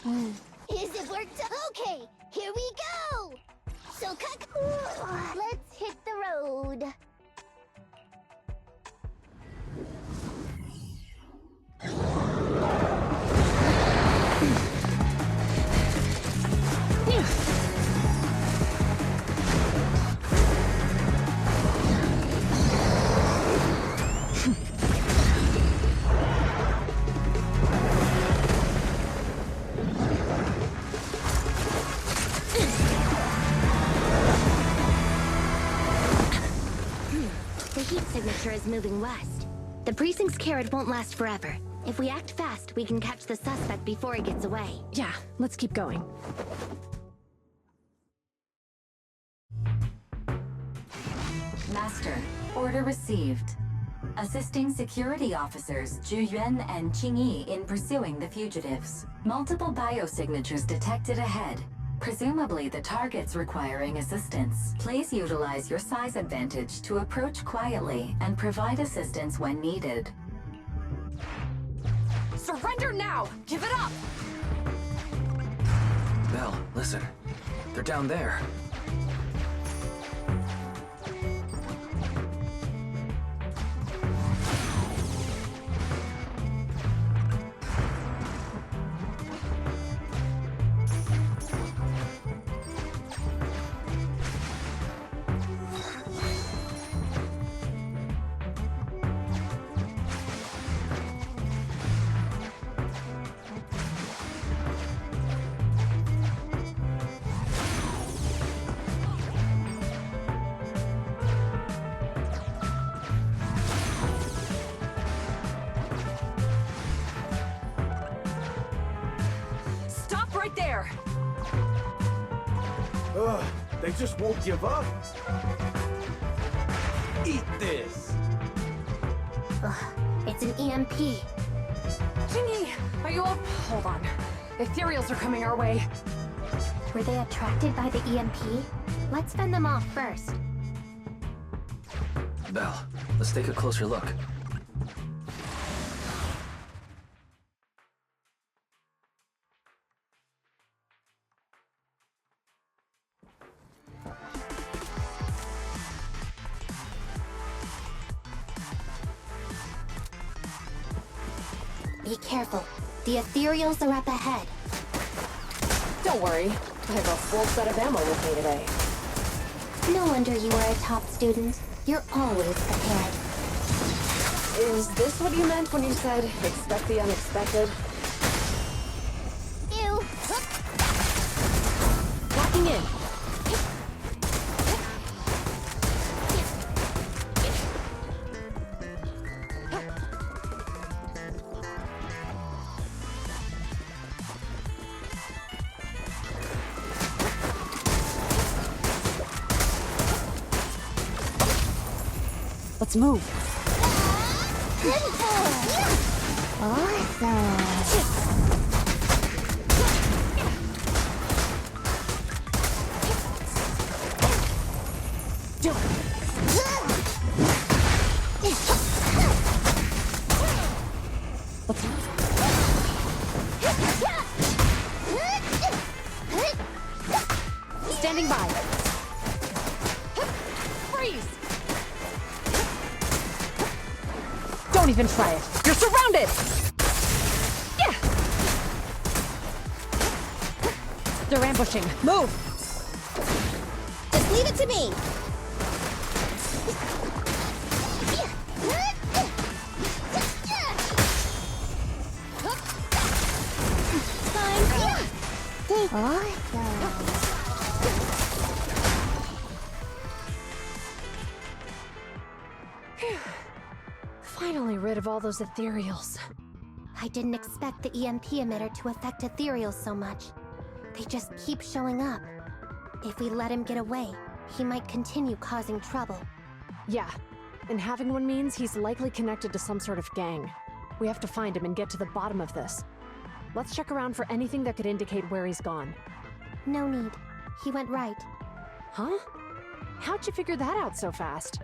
Is it worked? Okay, here we go! So, Kaku! Let's hit the road. Signature is moving west. The precinct's carrot won't last forever. If we act fast, we can catch the suspect before he gets away. Yeah, let's keep going. Master, order received. Assisting security officers Zhu Yuan and Qingyi in pursuing the fugitives. Multiple biosignatures detected ahead. Presumably the target's requiring assistance. Please utilize your size advantage to approach quietly and provide assistance when needed. Surrender now! Give it up! Belle, listen. They're down there. there! Ugh, they just won't give up. Eat this! Ugh, it's an EMP. Jingy, are you up? Hold on. Ethereals are coming our way. Were they attracted by the EMP? Let's fend them off first. Belle, let's take a closer look. Be careful. The Ethereals are up ahead. Don't worry. I have a full set of ammo with me today. No wonder you are a top student. You're always prepared. Is this what you meant when you said, expect the unexpected? Ew! Locking in. Let's move. Do it. Let's move. Standing by. Freeze! Don't even try it. You're surrounded! Yeah! They're ambushing. Move! Just leave it to me! Finally rid of all those ethereals. I didn't expect the EMP emitter to affect Ethereals so much. They just keep showing up. If we let him get away, he might continue causing trouble. Yeah, and having one means he's likely connected to some sort of gang. We have to find him and get to the bottom of this. Let's check around for anything that could indicate where he's gone. No need. He went right. Huh? How'd you figure that out so fast?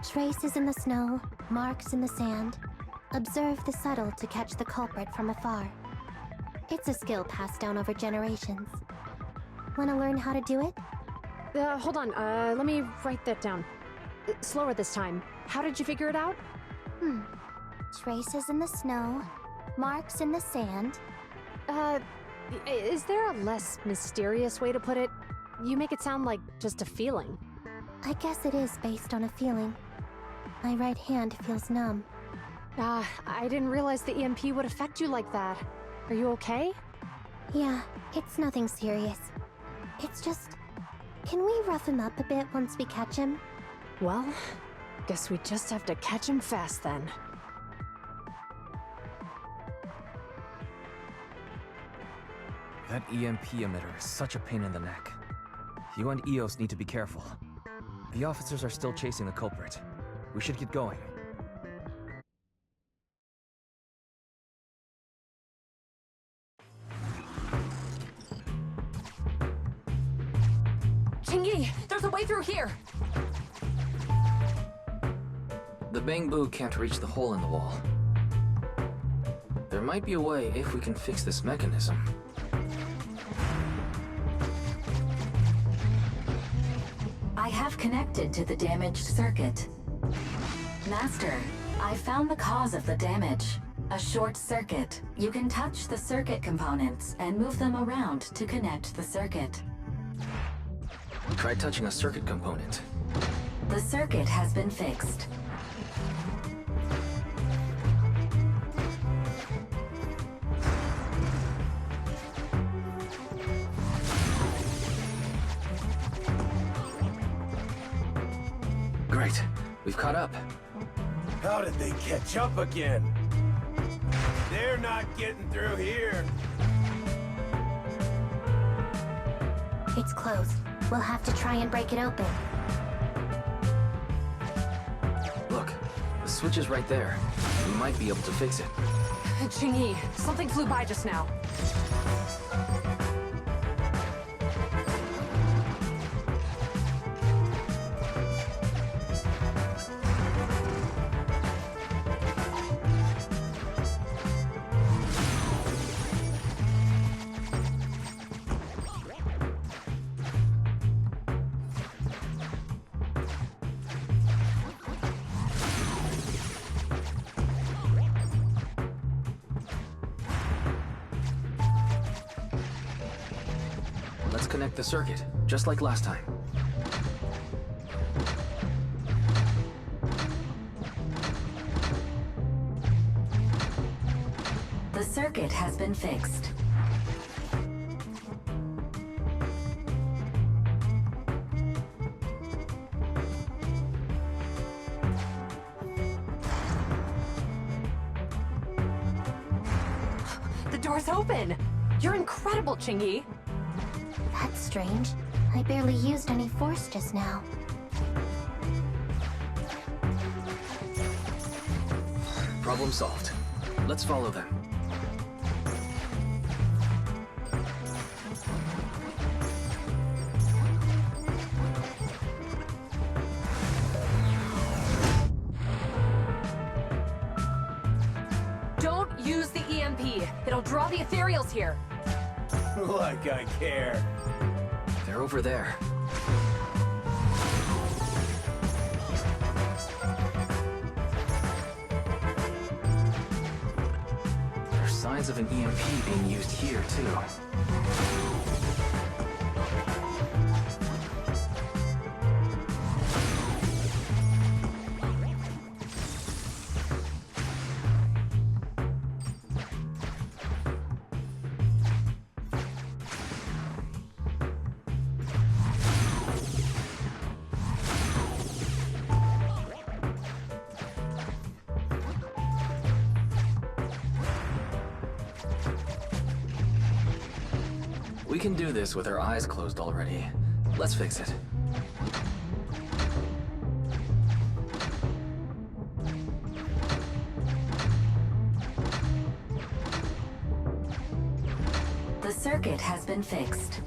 Traces in the snow, marks in the sand. Observe the subtle to catch the culprit from afar. It's a skill passed down over generations. Wanna learn how to do it? Hold on, let me write that down. Slower this time. How did you figure it out? Traces in the snow, marks in the sand. Is there a less mysterious way to put it? You make it sound like just a feeling. I guess it is based on a feeling. My right hand feels numb. I didn't realize the EMP would affect you like that. Are you okay? Yeah, it's nothing serious. It's just... Can we rough him up a bit once we catch him? Well, guess we just have to catch him fast then. That EMP emitter is such a pain in the neck. You and EOS need to be careful. The officers are still chasing the culprit. We should get going. Chingy, there's a way through here! The Bangbu can't reach the hole in the wall. There might be a way if we can fix this mechanism. I have connected to the damaged circuit. Master, I found the cause of the damage. A short circuit. You can touch the circuit components and move them around to connect the circuit. Try touching a circuit component. The circuit has been fixed. Great. We've caught up. How did they catch up again? They're not getting through here. It's closed. We'll have to try and break it open. Look, the switch is right there. We might be able to fix it. Qingyi, something flew by just now. Let's connect the circuit, just like last time. The circuit has been fixed. The door's open! You're incredible, Qingyi! That's strange. I barely used any force just now. Problem solved. Let's follow them. Don't use the EMP! It'll draw the ethereals here! Like I care. They're over there. There's signs of an EMP being used here, too. We can do this with our eyes closed already. Let's fix it. The circuit has been fixed.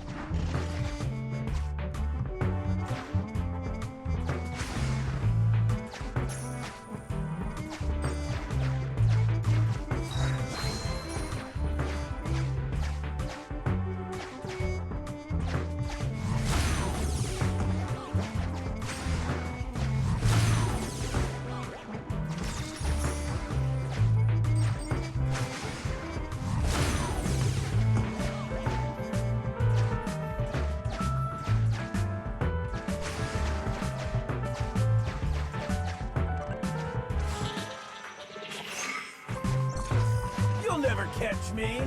Never catch me!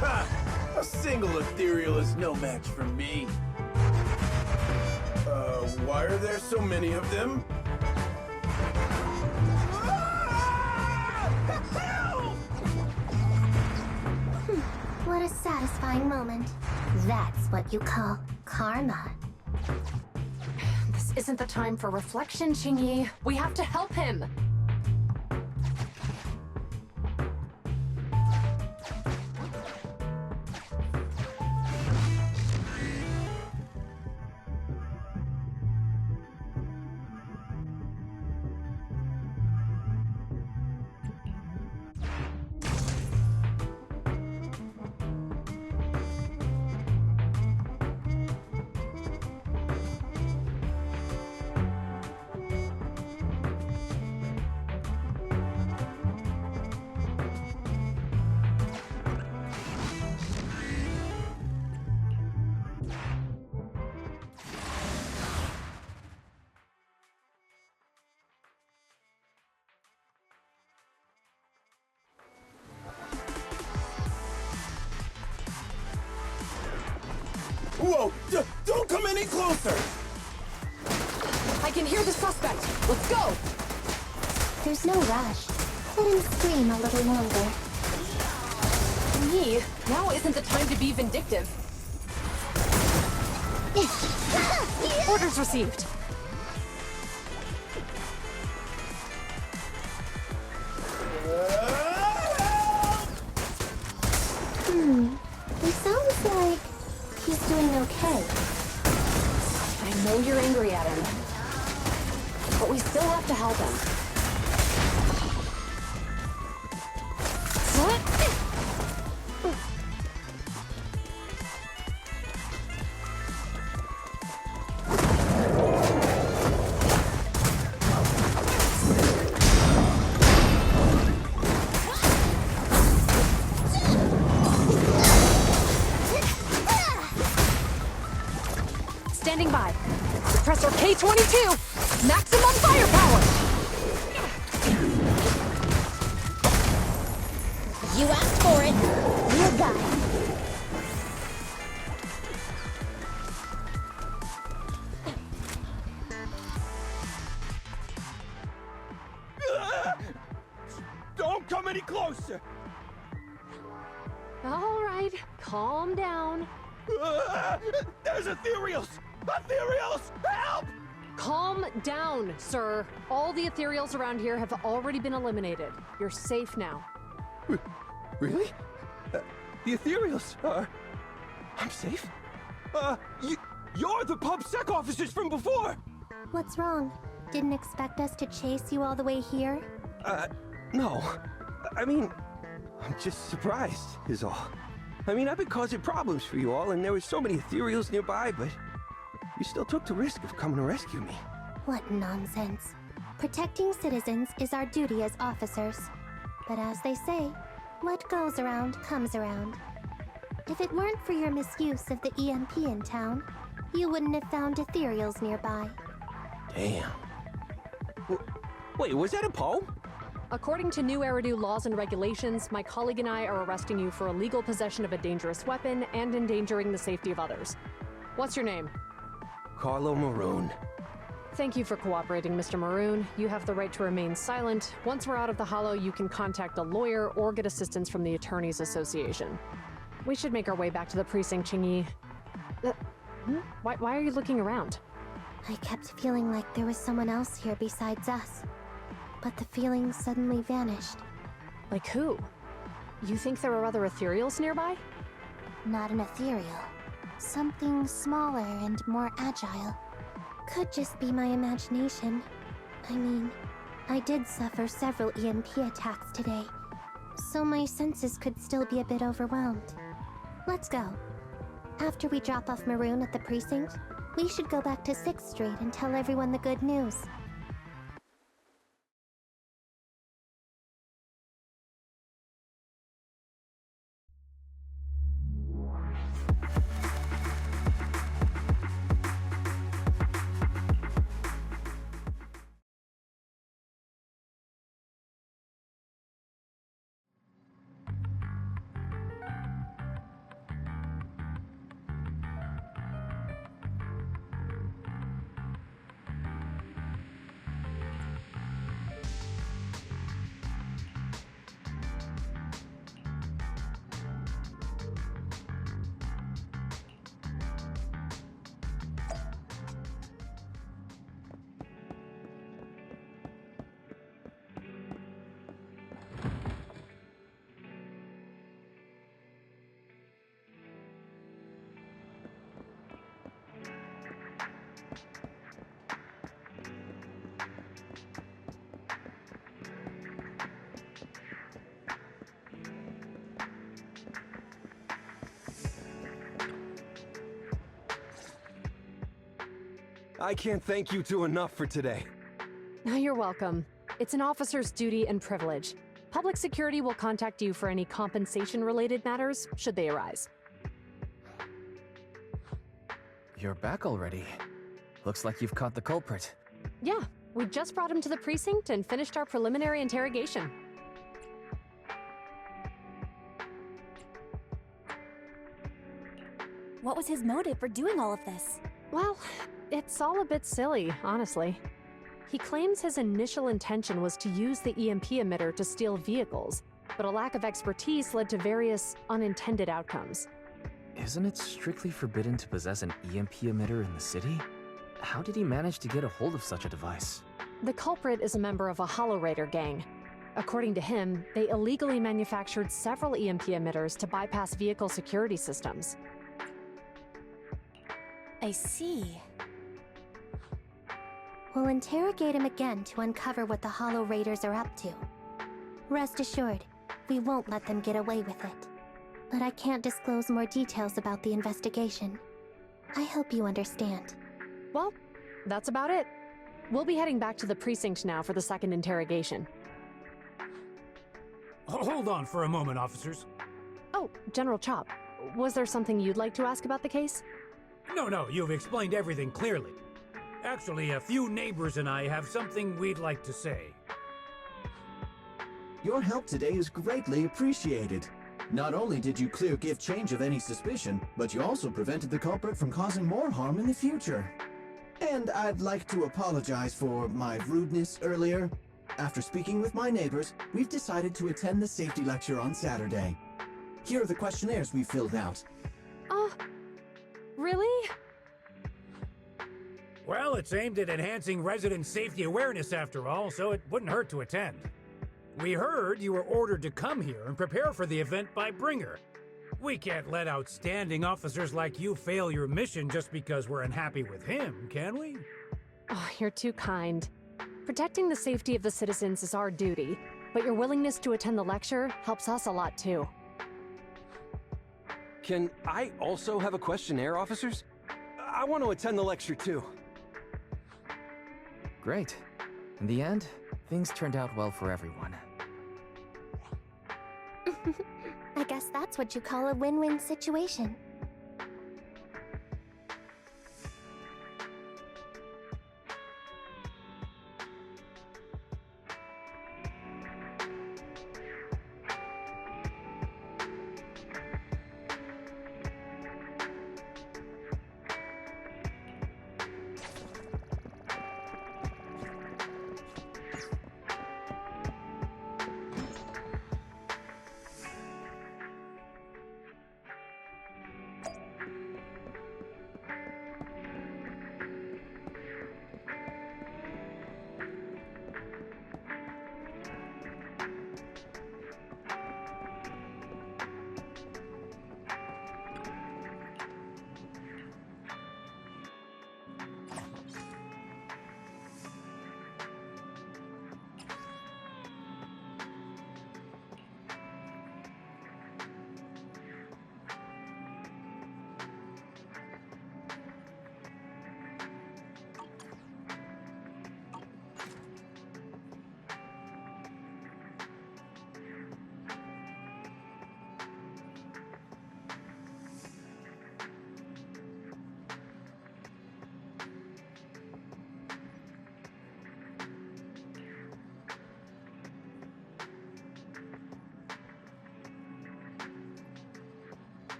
Ha! A single ethereal is no match for me. Why are there so many of them? What a satisfying moment. That's what you call karma. This isn't the time for reflection, Qingyi. We have to help him! Whoa! Don't come any closer! I can hear the suspect! Let's go! There's no rush. Let him scream a little longer. Me, now isn't the time to be vindictive. Orders received. He sounds like he's doing okay. I know you're angry at him, but we still have to help him. Standing by. Suppressor K-22! Maximum firepower! You asked for it. You got it. Don't come any closer! All right, calm down. There's ethereals! Ethereals! Help! Calm down, sir. All the ethereals around here have already been eliminated. You're safe now. Really? The ethereals are... I'm safe? You're the PubSec officers from before! What's wrong? Didn't expect us to chase you all the way here? No. I mean, I'm just surprised, is all. I mean, I've been causing problems for you all, and there were so many ethereals nearby, but you still took the risk of coming to rescue me. What nonsense. Protecting citizens is our duty as officers. But as they say, what goes around comes around. If it weren't for your misuse of the EMP in town, you wouldn't have found ethereals nearby. Damn. Wait, was that a poem? According to new Eridu laws and regulations, my colleague and I are arresting you for illegal possession of a dangerous weapon and endangering the safety of others. What's your name? Carlo Maroon. Thank you for cooperating, Mr. Maroon. You have the right to remain silent. Once we're out of the hollow, you can contact a lawyer or get assistance from the Attorneys Association. We should make our way back to the precinct, Qingyi. Why are you looking around? I kept feeling like there was someone else here besides us. But the feeling suddenly vanished. Like who? You think there are other ethereals nearby? Not an ethereal. Something smaller and more agile. Could just be my imagination. I mean, I did suffer several EMP attacks today, so my senses could still be a bit overwhelmed. Let's go. After we drop off Maroon at the precinct, we should go back to 6th Street and tell everyone the good news. I can't thank you two enough for today. You're welcome. It's an officer's duty and privilege. Public security will contact you for any compensation-related matters, should they arise. You're back already. Looks like you've caught the culprit. Yeah, we just brought him to the precinct and finished our preliminary interrogation. What was his motive for doing all of this? Well, it's all a bit silly, honestly. He claims his initial intention was to use the EMP emitter to steal vehicles, but a lack of expertise led to various unintended outcomes. Isn't it strictly forbidden to possess an EMP emitter in the city? How did he manage to get a hold of such a device? The culprit is a member of a Hollow Raider gang. According to him, they illegally manufactured several EMP emitters to bypass vehicle security systems. I see. We'll interrogate him again to uncover what the Hollow Raiders are up to. Rest assured, we won't let them get away with it. But I can't disclose more details about the investigation. I hope you understand. Well, that's about it. We'll be heading back to the precinct now for the second interrogation. Hold on for a moment, officers. Oh, General Chop, was there something you'd like to ask about the case? No, you've explained everything clearly. Actually, a few neighbors and I have something we'd like to say. Your help today is greatly appreciated. Not only did you clear Give Change of any suspicion, but you also prevented the culprit from causing more harm in the future. And I'd like to apologize for my rudeness earlier. After speaking with my neighbors, we've decided to attend the safety lecture on Saturday. Here are the questionnaires we filled out. Really? Well, it's aimed at enhancing resident safety awareness after all, so it wouldn't hurt to attend. We heard you were ordered to come here and prepare for the event by Bringer. We can't let outstanding officers like you fail your mission just because we're unhappy with him, can we? Oh, you're too kind. Protecting the safety of the citizens is our duty, but your willingness to attend the lecture helps us a lot too. Can I also have a questionnaire, officers? I want to attend the lecture too. Great. In the end, things turned out well for everyone. I guess that's what you call a win-win situation.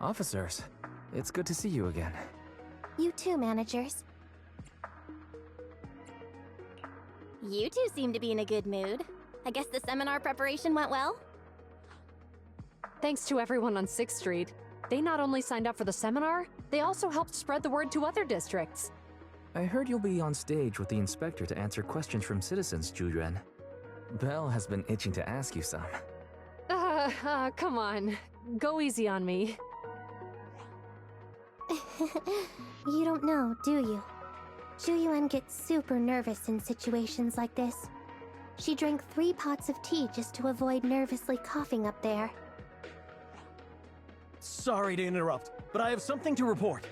Officers, it's good to see you again. You too, managers. You two seem to be in a good mood. I guess the seminar preparation went well? Thanks to everyone on 6th Street. They not only signed up for the seminar, they also helped spread the word to other districts. I heard you'll be on stage with the inspector to answer questions from citizens, Zhu. Belle has been itching to ask you some. Come on. Go easy on me. You don't know, do you? Zhu gets super nervous in situations like this. She drank 3 pots of tea just to avoid nervously coughing up there. Sorry to interrupt, but I have something to report.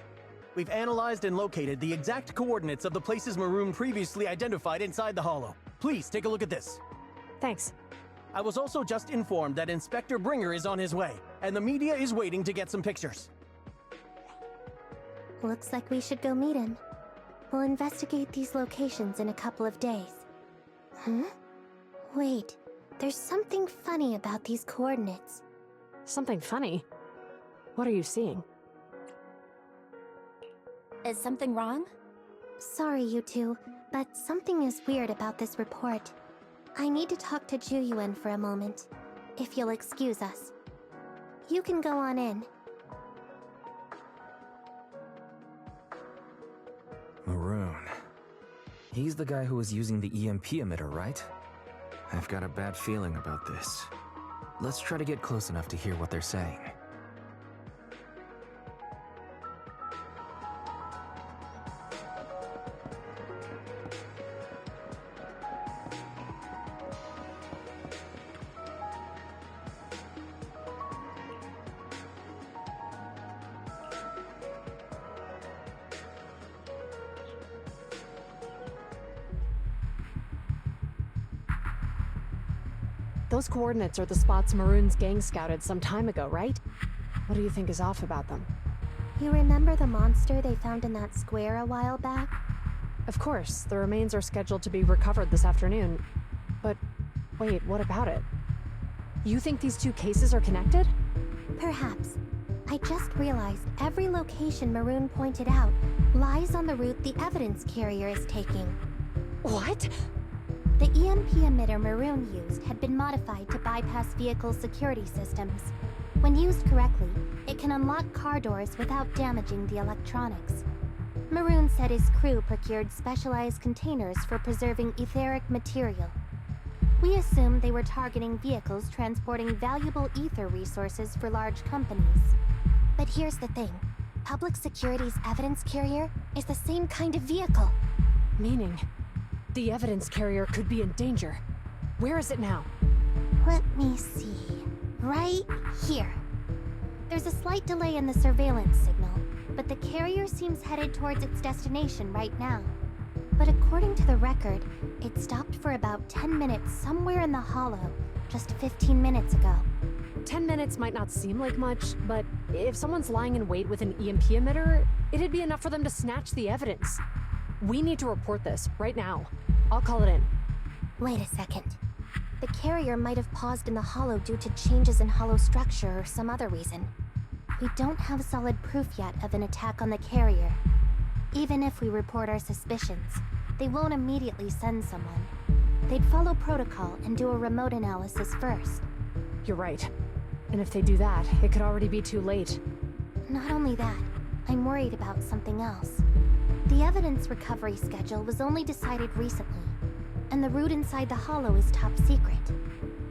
We've analyzed and located the exact coordinates of the places Maroon previously identified inside the Hollow. Please take a look at this. Thanks. I was also just informed that Inspector Bringer is on his way, and the media is waiting to get some pictures. Looks like we should go meet him. We'll investigate these locations in a couple of days. Huh? Wait, there's something funny about these coordinates. Something funny? What are you seeing? Is something wrong? Sorry, you two, but something is weird about this report. I need to talk to Zhu for a moment, if you'll excuse us. You can go on in. Maroon. He's the guy who was using the EMP emitter, right? I've got a bad feeling about this. Let's try to get close enough to hear what they're saying. Those coordinates are the spots Maroon's gang scouted some time ago, right? What do you think is off about them? You remember the monster they found in that square a while back? Of course, the remains are scheduled to be recovered this afternoon. But wait, what about it? You think these 2 cases are connected? Perhaps. I just realized every location Maroon pointed out lies on the route the evidence carrier is taking. What? The EMP emitter Maroon used had been modified to bypass vehicle security systems. When used correctly, it can unlock car doors without damaging the electronics. Maroon said his crew procured specialized containers for preserving etheric material. We assumed they were targeting vehicles transporting valuable ether resources for large companies. But here's the thing. Public Security's evidence carrier is the same kind of vehicle. Meaning, the evidence carrier could be in danger. Where is it now? Let me see. Right here. There's a slight delay in the surveillance signal, but the carrier seems headed towards its destination right now. But according to the record, it stopped for about 10 minutes somewhere in the Hollow, just 15 minutes ago. 10 minutes might not seem like much, but if someone's lying in wait with an EMP emitter, it'd be enough for them to snatch the evidence. We need to report this, right now. I'll call it in. Wait a second. The carrier might have paused in the Hollow due to changes in Hollow structure or some other reason. We don't have solid proof yet of an attack on the carrier. Even if we report our suspicions, they won't immediately send someone. They'd follow protocol and do a remote analysis first. You're right. And if they do that, it could already be too late. Not only that, I'm worried about something else. The evidence recovery schedule was only decided recently, and the route inside the Hollow is top secret.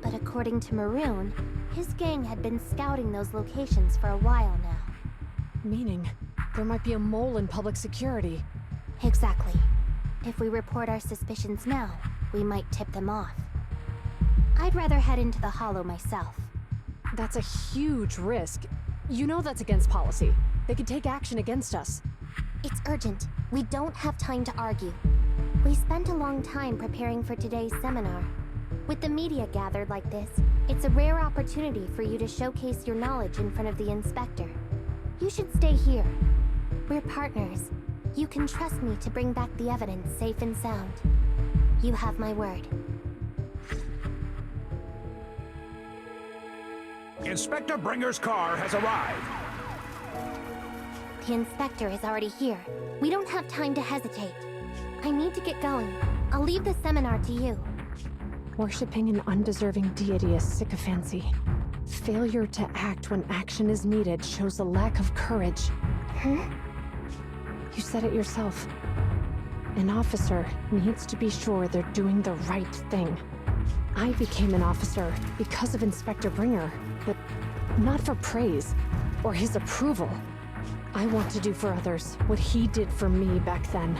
But according to Maroon, his gang had been scouting those locations for a while now. Meaning, there might be a mole in public security. Exactly. If we report our suspicions now, we might tip them off. I'd rather head into the Hollow myself. That's a huge risk. You know that's against policy. They could take action against us. It's urgent. We don't have time to argue. We spent a long time preparing for today's seminar. With the media gathered like this, it's a rare opportunity for you to showcase your knowledge in front of the inspector. You should stay here. We're partners. You can trust me to bring back the evidence safe and sound. You have my word. Inspector Bringer's car has arrived. The inspector is already here. We don't have time to hesitate. I need to get going. I'll leave the seminar to you. Worshipping an undeserving deity is sycophancy. Failure to act when action is needed shows a lack of courage. Huh? You said it yourself. An officer needs to be sure they're doing the right thing. I became an officer because of Inspector Bringer, but not for praise or his approval. I want to do for others what he did for me back then.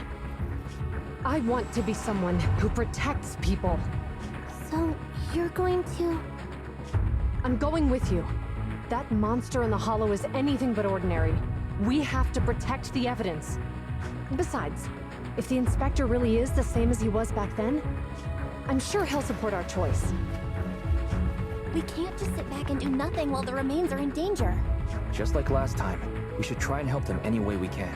I want to be someone who protects people. So, you're going to... I'm going with you. That monster in the hollow is anything but ordinary. We have to protect the evidence. Besides, if the inspector really is the same as he was back then, I'm sure he'll support our choice. We can't just sit back and do nothing while the remains are in danger. Just like last time, we should try and help them any way we can.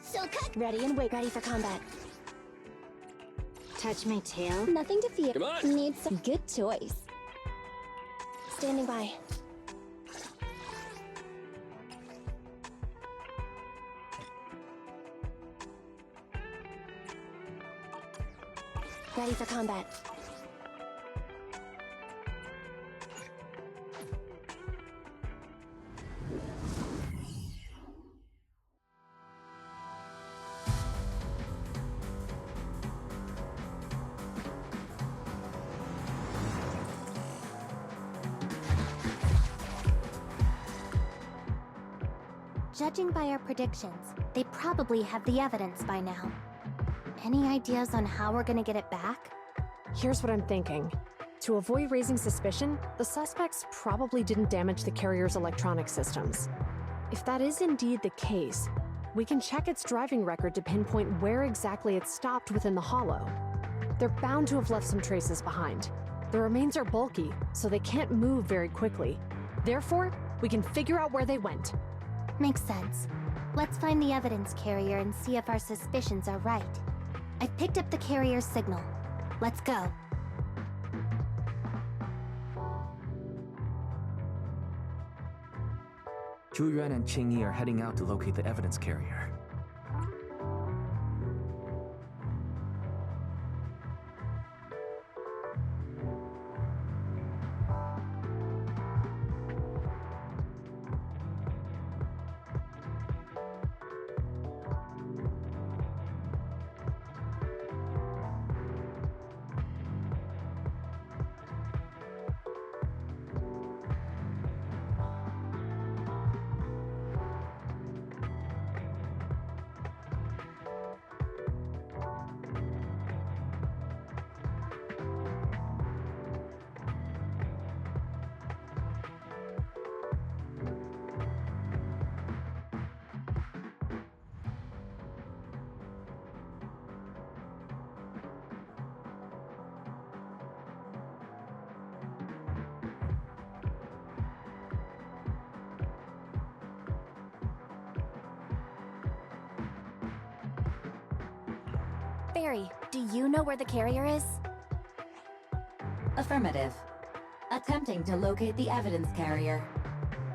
So cut. Ready and wait. Ready for combat. Touch my tail? Nothing to fear. Come on. Need some good choice. Standing by. Ready for combat. Judging by our predictions, they probably have the evidence by now. Any ideas on how we're gonna get it back? Here's what I'm thinking. To avoid raising suspicion, the suspects probably didn't damage the carrier's electronic systems. If that is indeed the case, we can check its driving record to pinpoint where exactly it stopped within the hollow. They're bound to have left some traces behind. The remains are bulky, so they can't move very quickly. Therefore, we can figure out where they went. Makes sense. Let's find the evidence carrier and see if our suspicions are right. I've picked up the carrier's signal. Let's go. Zhu Yuan and Qing Yi are heading out to locate the evidence carrier. Barry, do you know where the carrier is? Affirmative. Attempting to locate the evidence carrier.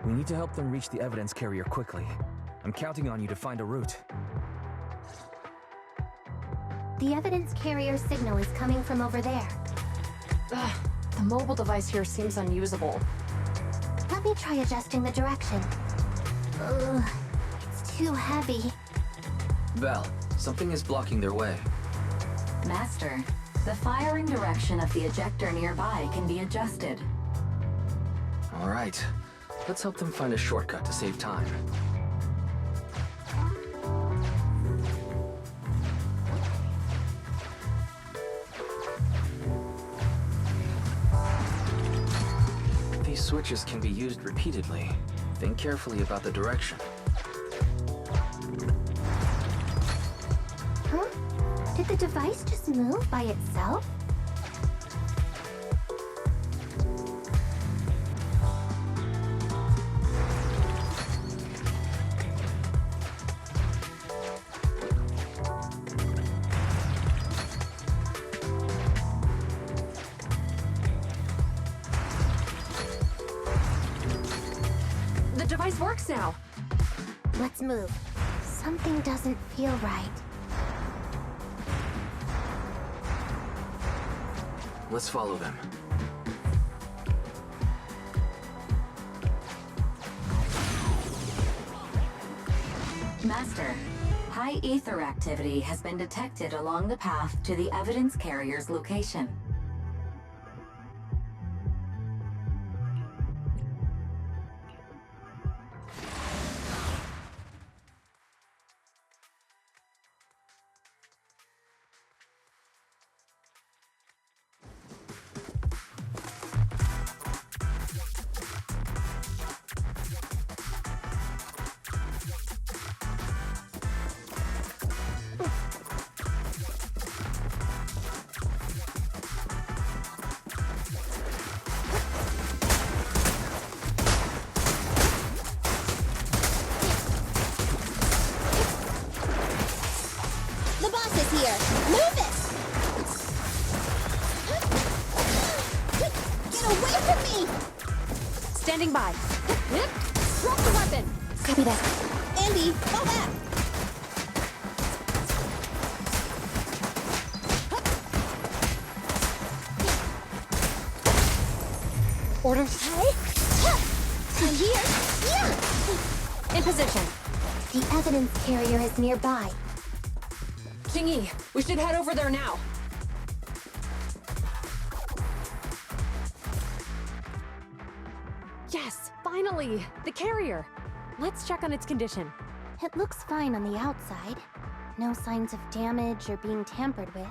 We need to help them reach the evidence carrier quickly. I'm counting on you to find a route. The evidence carrier signal is coming from over there. Ugh, the mobile device here seems unusable. Let me try adjusting the direction. Ugh, it's too heavy. Val, something is blocking their way. Master, the firing direction of the ejector nearby can be adjusted. All right. Let's help them find a shortcut to save time. These switches can be used repeatedly. Think carefully about the direction. Huh? Did the device just move by itself? The device works now. Let's move. Something doesn't feel right. Let's follow them. Master, high ether activity has been detected along the path to the evidence carrier's location. Here, move it! Get away from me! Standing by. Drop the weapon! Copy that. Andy, fall back! Orders. I'm here! Yeah! In position. The evidence carrier is nearby. Jingyi, we should head over there now. Yes, finally! The carrier! Let's check on its condition. It looks fine on the outside. No signs of damage or being tampered with.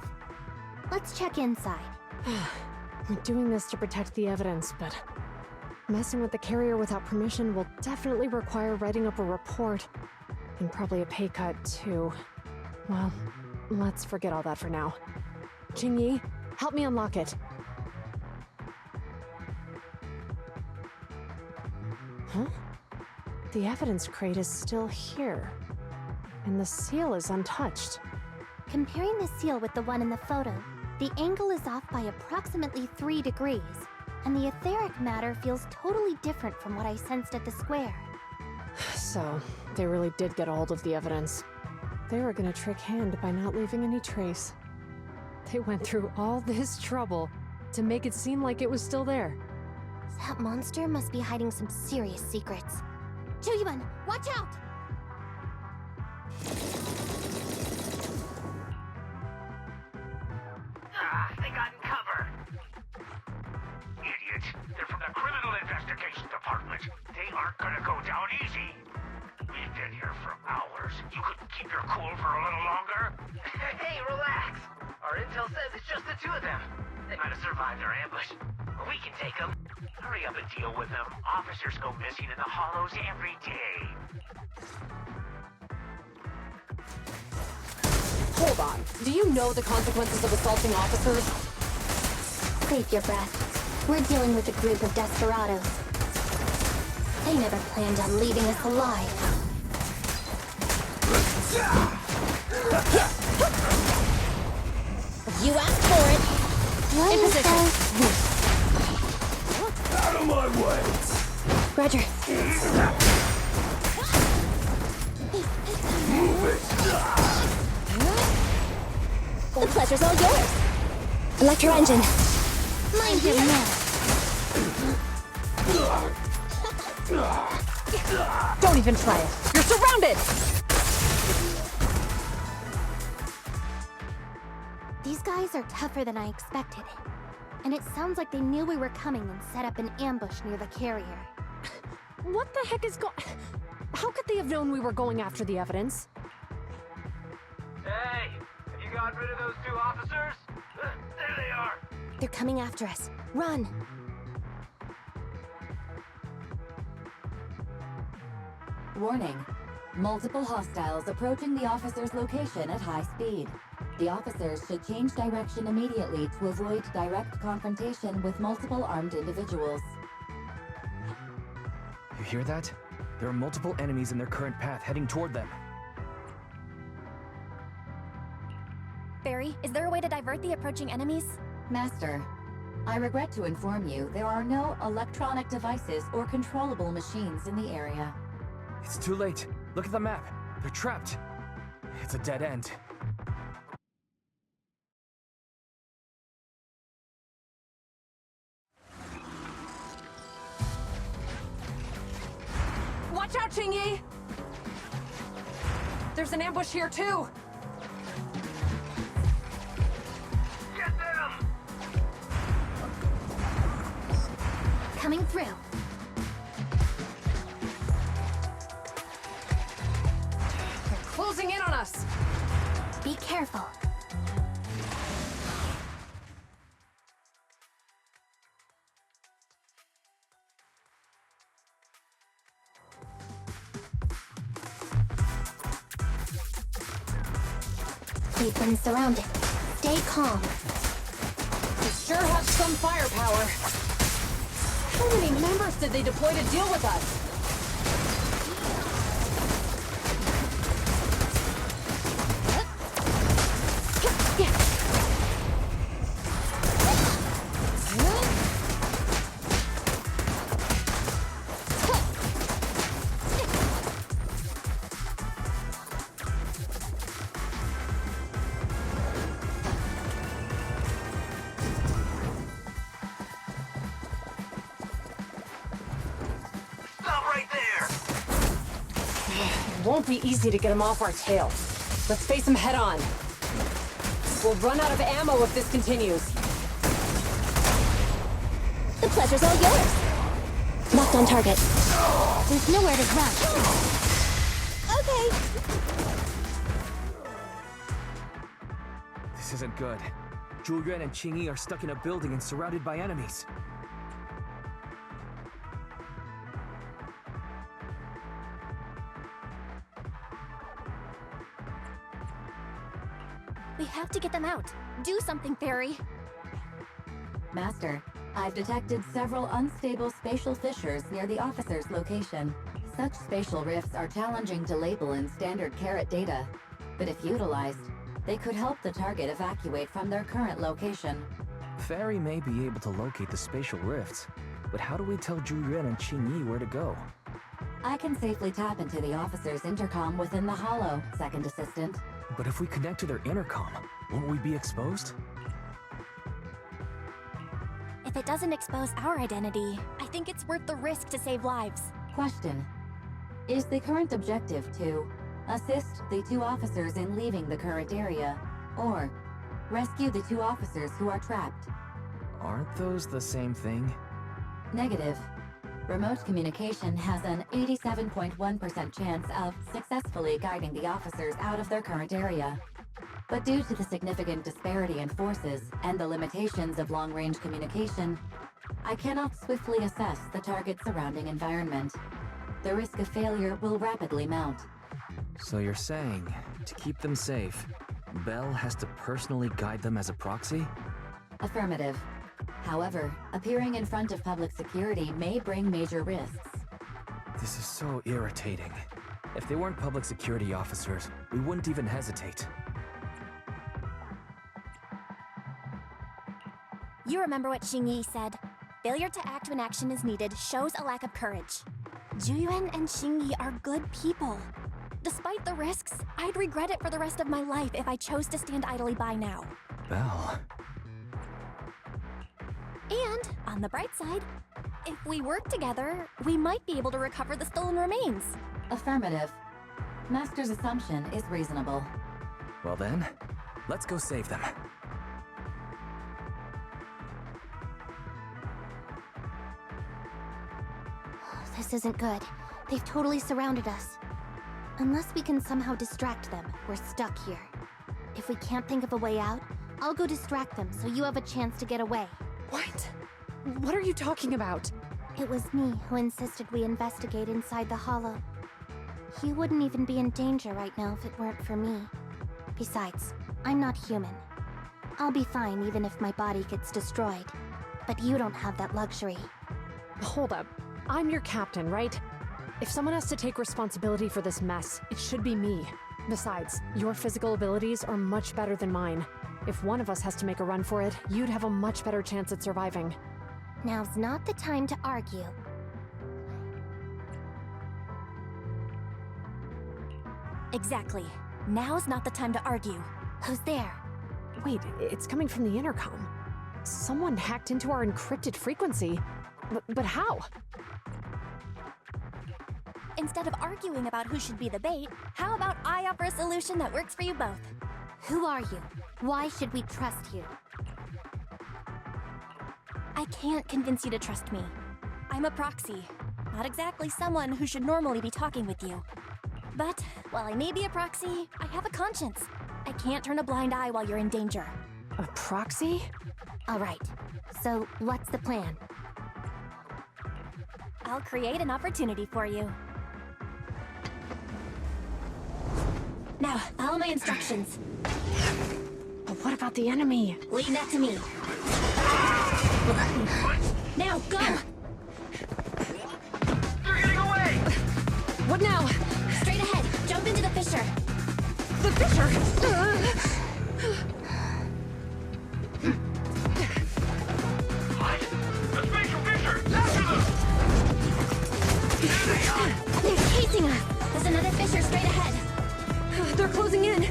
Let's check inside. We're doing this to protect the evidence, but messing with the carrier without permission will definitely require writing up a report. And probably a pay cut, too. Well, let's forget all that for now. Jingyi, help me unlock it. Huh? The evidence crate is still here. And the seal is untouched. Comparing the seal with the one in the photo, the angle is off by approximately 3 degrees, and the etheric matter feels totally different from what I sensed at the square. So, they really did get a hold of the evidence. They were gonna trick Hand by not leaving any trace. They went through all this trouble to make it seem like it was still there. That monster must be hiding some serious secrets. Chuyuan, watch out! They got in cover. Idiot. They're from the Criminal Investigation Department. They aren't gonna go down easy. We've been here for hours. You couldn't keep your cool for a little longer? Hey, relax. Our intel says it's just the two of them. They might have survived our ambush. We can take them. Hurry up and deal with them. Officers go missing in the hollows every day. Hold on. Do you know the consequences of assaulting officers? Save your breath. We're dealing with a group of desperados. They never planned on leaving us alive. You asked for it. What In is position. Out of my way! Roger. Move it! The pleasure's all yours. Electro engine. Mind your manners. Don't even try it. You're surrounded! These guys are tougher than I expected. And it sounds like they knew we were coming and set up an ambush near the carrier. What the heck is How could they have known we were going after the evidence? Hey, have you gotten rid of those 2 officers? There they are. They're coming after us. Run! Warning. Multiple hostiles approaching the officer's location at high speed. The officers should change direction immediately to avoid direct confrontation with multiple armed individuals. You hear that? There are multiple enemies in their current path heading toward them. Barry, is there a way to divert the approaching enemies? Master, I regret to inform you there are no electronic devices or controllable machines in the area. It's too late. Look at the map. They're trapped. It's a dead end. Watch out, Qingyi! There's an ambush here, too! Get them! Coming through. They're closing in on us! Be careful. We've been surrounded. Stay calm. They sure have some firepower. How many members did they deploy to deal with us? Stop right there! It won't be easy to get them off our tail. Let's face them head on. We'll run out of ammo if this continues. The pleasure's all yours. Locked on target. There's nowhere to run. Okay. This isn't good. Zhu Yuan and Qingyi are stuck in a building and surrounded by enemies. We have to get them out. Do something, Barry. Master, I've detected several unstable spatial fissures near the officer's location. Such spatial rifts are challenging to label in standard carat data, but if utilized, they could help the target evacuate from their current location. Fairy may be able to locate the spatial rifts, but how do we tell Zhu Yuan and Qingyi where to go? I can safely tap into the officer's intercom within the hollow, Second Assistant. But if we connect to their intercom, won't we be exposed? If it doesn't expose our identity, I think it's worth the risk to save lives. Question. Is the current objective to assist the 2 officers in leaving the current area, or rescue the 2 officers who are trapped? Aren't those the same thing? Negative. Remote communication has an 87.1% chance of successfully guiding the officers out of their current area. But due to the significant disparity in forces and the limitations of long-range communication, I cannot swiftly assess the target's surrounding environment. The risk of failure will rapidly mount. So you're saying, to keep them safe, Bell has to personally guide them as a proxy? Affirmative. However, appearing in front of public security may bring major risks. This is so irritating. If they weren't public security officers, we wouldn't even hesitate. You remember what Xingyi said? Failure to act when action is needed shows a lack of courage. Zhuyuan and Xingyi are good people. Despite the risks, I'd regret it for the rest of my life if I chose to stand idly by now. Belle. And, on the bright side, if we work together, we might be able to recover the stolen remains. Affirmative. Master's assumption is reasonable. Well then, let's go save them. This isn't good. They've totally surrounded us. Unless we can somehow distract them, we're stuck here. If we can't think of a way out, I'll go distract them so you have a chance to get away. What? What are you talking about? It was me who insisted we investigate inside the hollow. You wouldn't even be in danger right now if it weren't for me. Besides, I'm not human. I'll be fine even if my body gets destroyed. But you don't have that luxury. Hold up. I'm your captain, right? If someone has to take responsibility for this mess, it should be me. Besides, your physical abilities are much better than mine. If one of us has to make a run for it, you'd have a much better chance at surviving. Now's not the time to argue. Exactly. Now's not the time to argue. Who's there? Wait, it's coming from the intercom. Someone hacked into our encrypted frequency. But how? Instead of arguing about who should be the bait, how about I offer a solution that works for you both? Who are you? Why should we trust you? I can't convince you to trust me. I'm a proxy. Not exactly someone who should normally be talking with you. But, while I may be a proxy, I have a conscience. I can't turn a blind eye while you're in danger. A proxy? Alright, so what's the plan? I'll create an opportunity for you. Now, follow my instructions. But what about the enemy? Leave that to me. Now, go! They're getting away! What now? Straight ahead. Jump into the fissure. The fissure! What? The spatial fissure! After them! There they are! They're chasing us! There's another fissure straight ahead. They're closing in.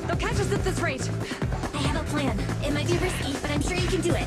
They'll catch us at this rate. I have a plan. It might be risky, but I'm sure you can do it.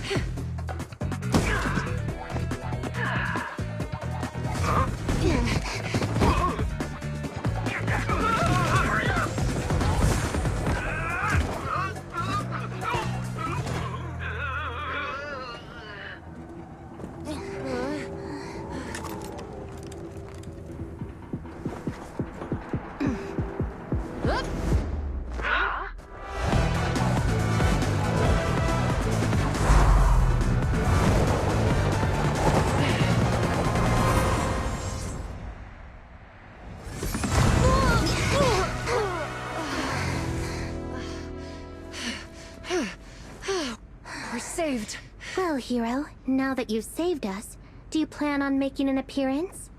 We're saved. Well, hero, now that you've saved us, do you plan on making an appearance?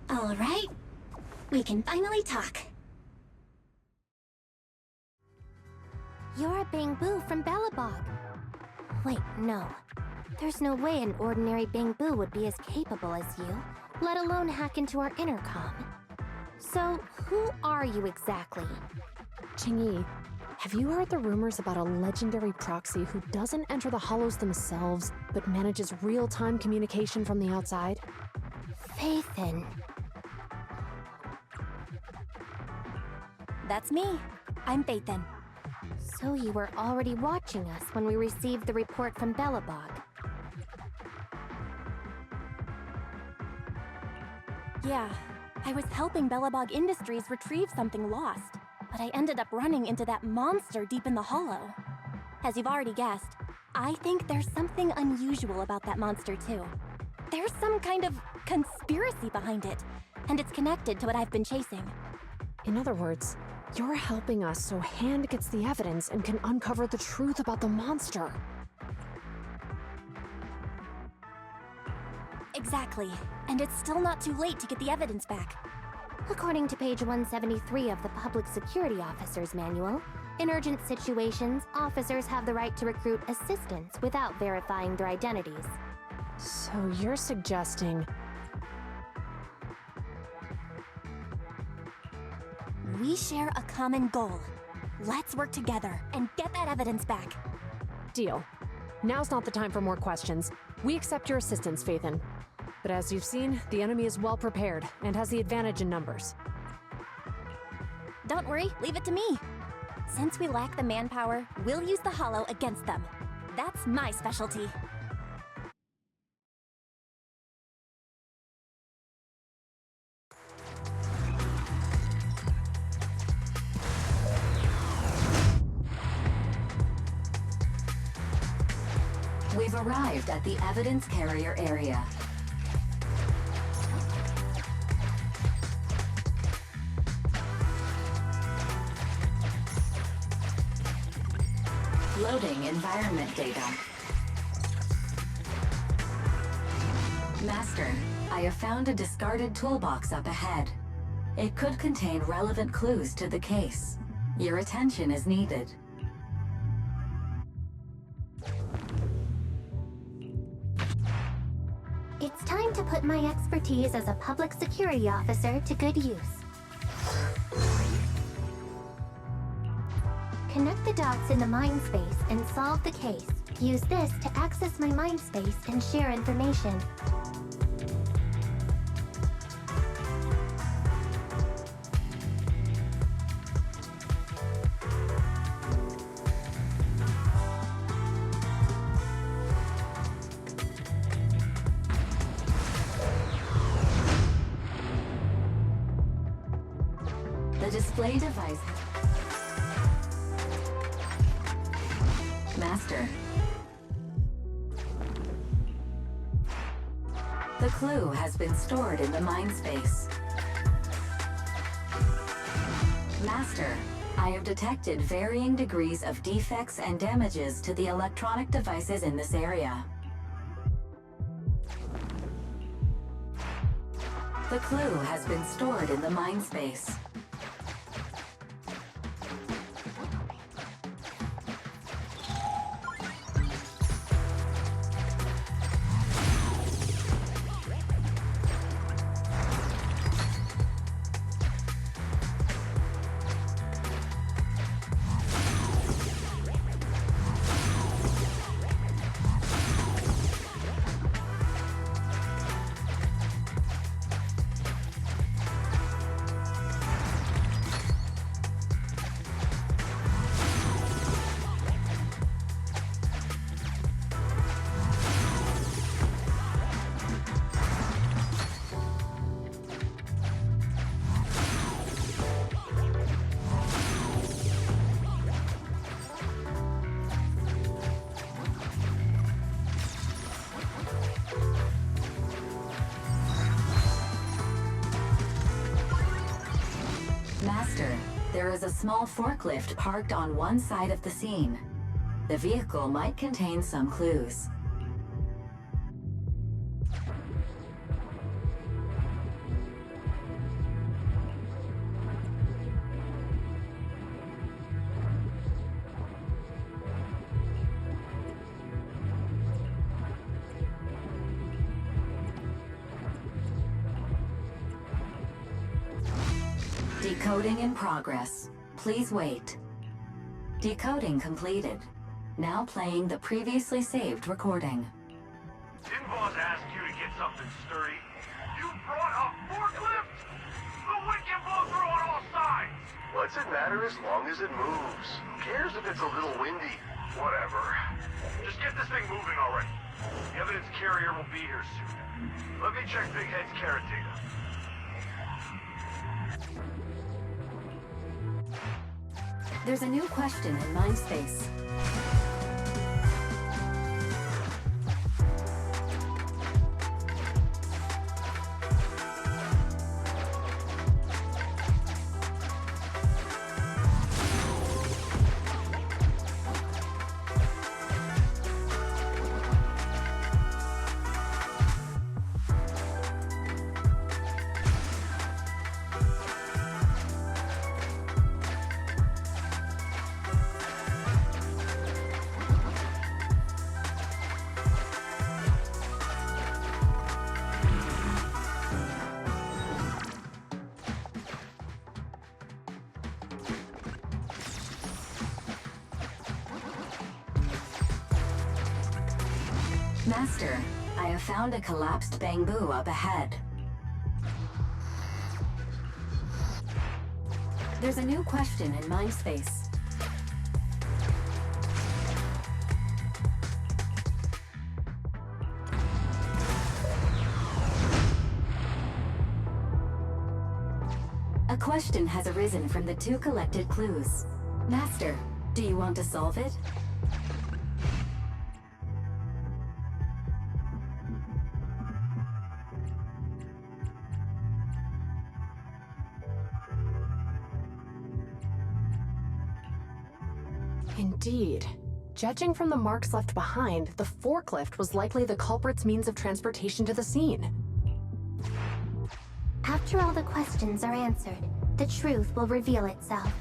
All right. We can finally talk. You're a Bangbu from Belobog. Wait, no. There's no way an ordinary Bangbu would be as capable as you, let alone hack into our intercom. So, who are you exactly? Qingyi, have you heard the rumors about a legendary proxy who doesn't enter the hollows themselves, but manages real-time communication from the outside? Faithin. That's me. I'm Faithin. So you were already watching us when we received the report from Belobog. Yeah, I was helping Belobog Industries retrieve something lost, but I ended up running into that monster deep in the hollow. As you've already guessed, I think there's something unusual about that monster too. There's some kind of conspiracy behind it, and it's connected to what I've been chasing. In other words, you're helping us so Hand gets the evidence and can uncover the truth about the monster. Exactly, and it's still not too late to get the evidence back. According to page 173 of the Public Security Officer's Manual, In urgent situations, officers have the right to recruit assistants without verifying their identities. So you're suggesting... We share a common goal. Let's work together and get that evidence back. Deal. Now's not the time for more questions. We accept your assistance, Phaethon. But as you've seen, the enemy is well prepared and has the advantage in numbers. Don't worry, leave it to me. Since we lack the manpower, we'll use the Hollow against them. That's my specialty. We've arrived at the evidence carrier area. Loading environment data. Master, I have found a discarded toolbox up ahead. It could contain relevant clues to the case. Your attention is needed. It's time to put my expertise as a public security officer to good use. Connect the dots in the mind space and solve the case. Use this to access my mind space and share information. The display device... Master. The clue has been stored in the mind space. Master, I have detected varying degrees of defects and damages to the electronic devices in this area. The clue has been stored in the mind space. Master, there is a small forklift parked on one side of the scene. The vehicle might contain some clues. Decoding in progress. Please wait. Decoding completed. Now playing the previously saved recording. Didn't boss ask you to get something sturdy? You brought a forklift? The wind can blow through on all sides! What's it matter as long as it moves? Who cares if it's a little windy? Whatever. Just get this thing moving already. The evidence carrier will be here soon. Let me check Big Head's carrot data. There's a new question in Mindspace. Master, I have found a collapsed bamboo up ahead. There's a new question in Mindspace. A question has arisen from the 2 collected clues. Master, do you want to solve it? Indeed. Judging from the marks left behind, the forklift was likely the culprit's means of transportation to the scene. After all the questions are answered, the truth will reveal itself.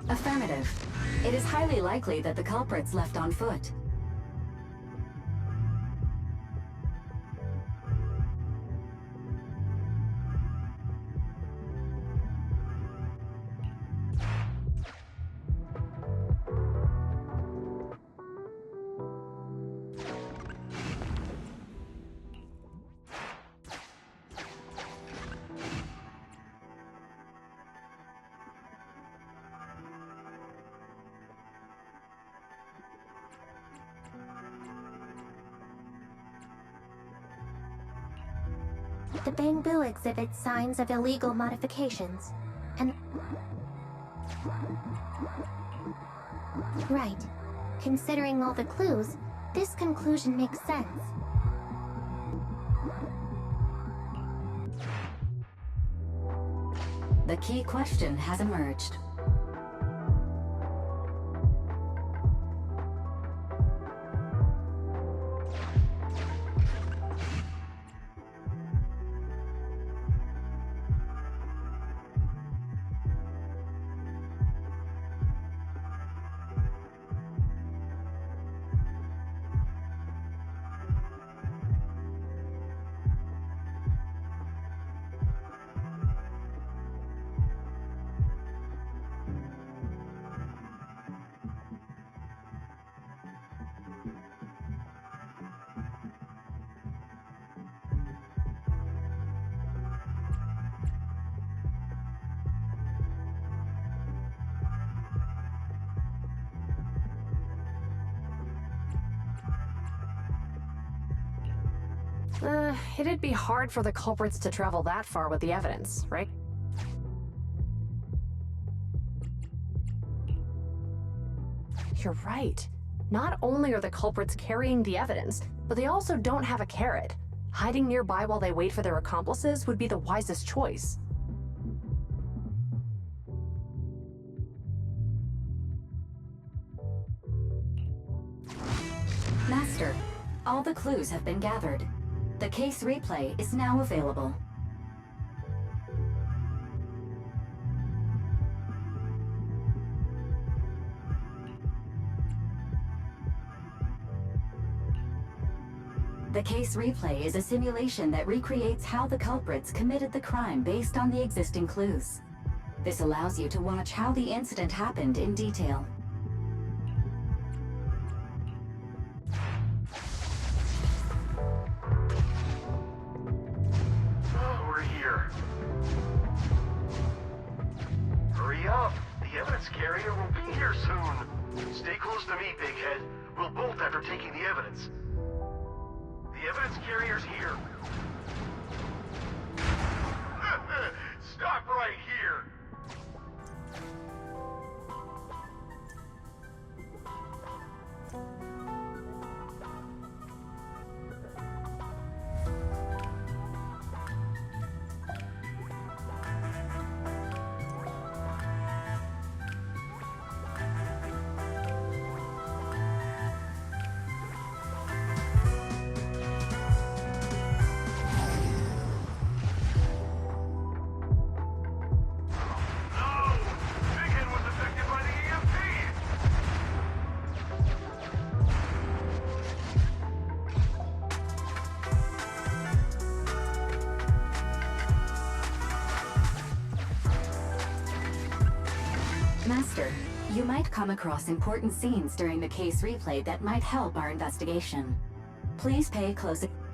Affirmative. It is highly likely that the culprits left on foot. The bamboo exhibits signs of illegal modifications, and... Right. Considering all the clues, this conclusion makes sense. The key question has emerged. It'd be hard for the culprits to travel that far with the evidence, right? You're right. Not only are the culprits carrying the evidence, but they also don't have a carrot. Hiding nearby while they wait for their accomplices would be the wisest choice. Master, all the clues have been gathered. The case replay is now available. The case replay is a simulation that recreates how the culprits committed the crime based on the existing clues. This allows you to watch how the incident happened in detail. We're here. Hurry up! The evidence carrier will be here soon. Stay close to me, Big Head. We'll bolt after taking the evidence. The evidence carrier's here. Stop right here! Big Head Master, you might come across important scenes during the case replay that might help our investigation. Please pay close attention.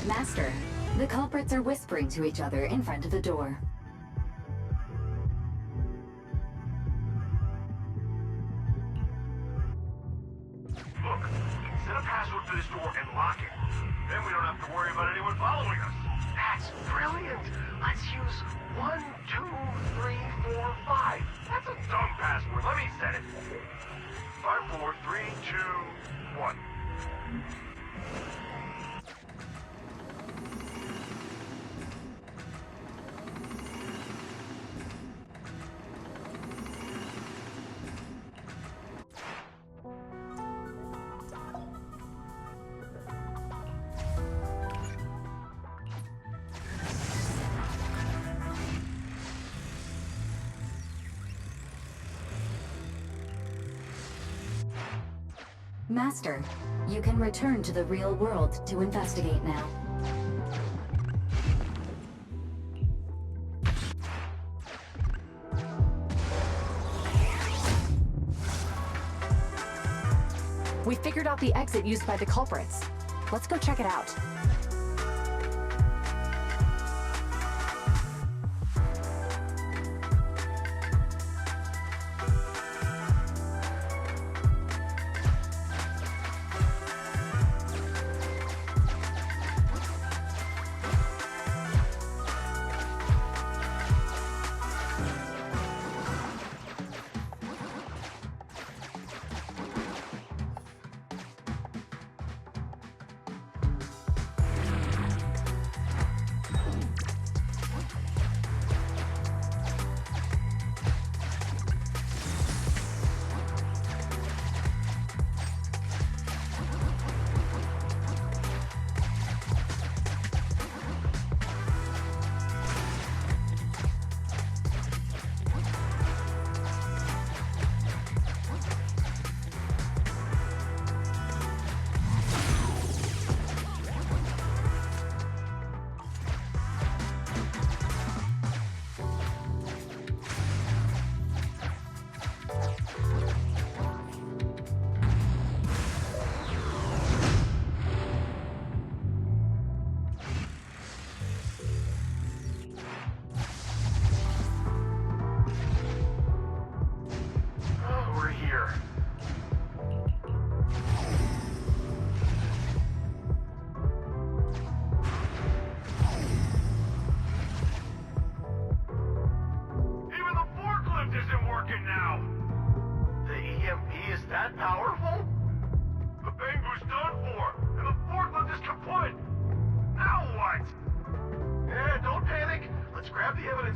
Master, the culprits are whispering to each other in front of the door. Look, set a password for this door and lock it. Then we don't have to worry about anyone following us. That's brilliant. Let's use 1, 2, 3, 4, 5. That's a dumb password. Let me set it. 5, 4, 3, 2, 1. Master, you can return to the real world to investigate now. We figured out the exit used by the culprits. Let's go check it out.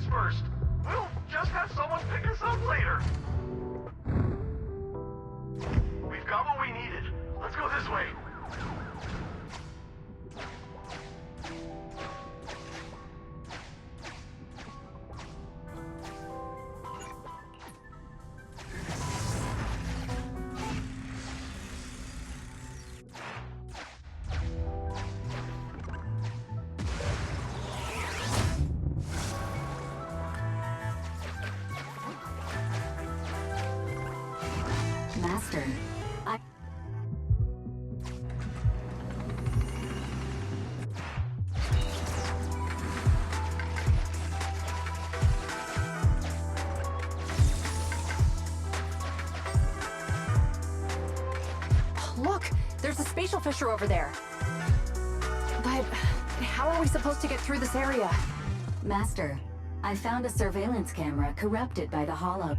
First, we'll just have someone pick us up later. We've got what we needed. Let's go this way. Master, Look! There's a spatial fissure over there. But how are we supposed to get through this area? Master, I found a surveillance camera corrupted by the Hollow.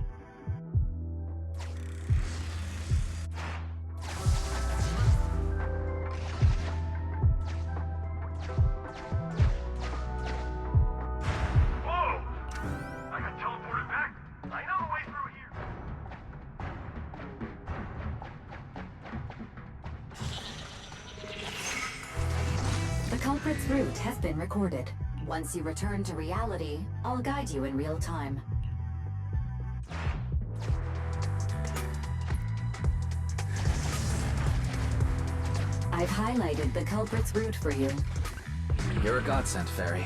Whoa! I got teleported back. I know the way through here. The culprit's route has been recorded. Once you return to reality, I'll guide you in real time. I've highlighted the culprit's route for you. You're a godsend, Fairy.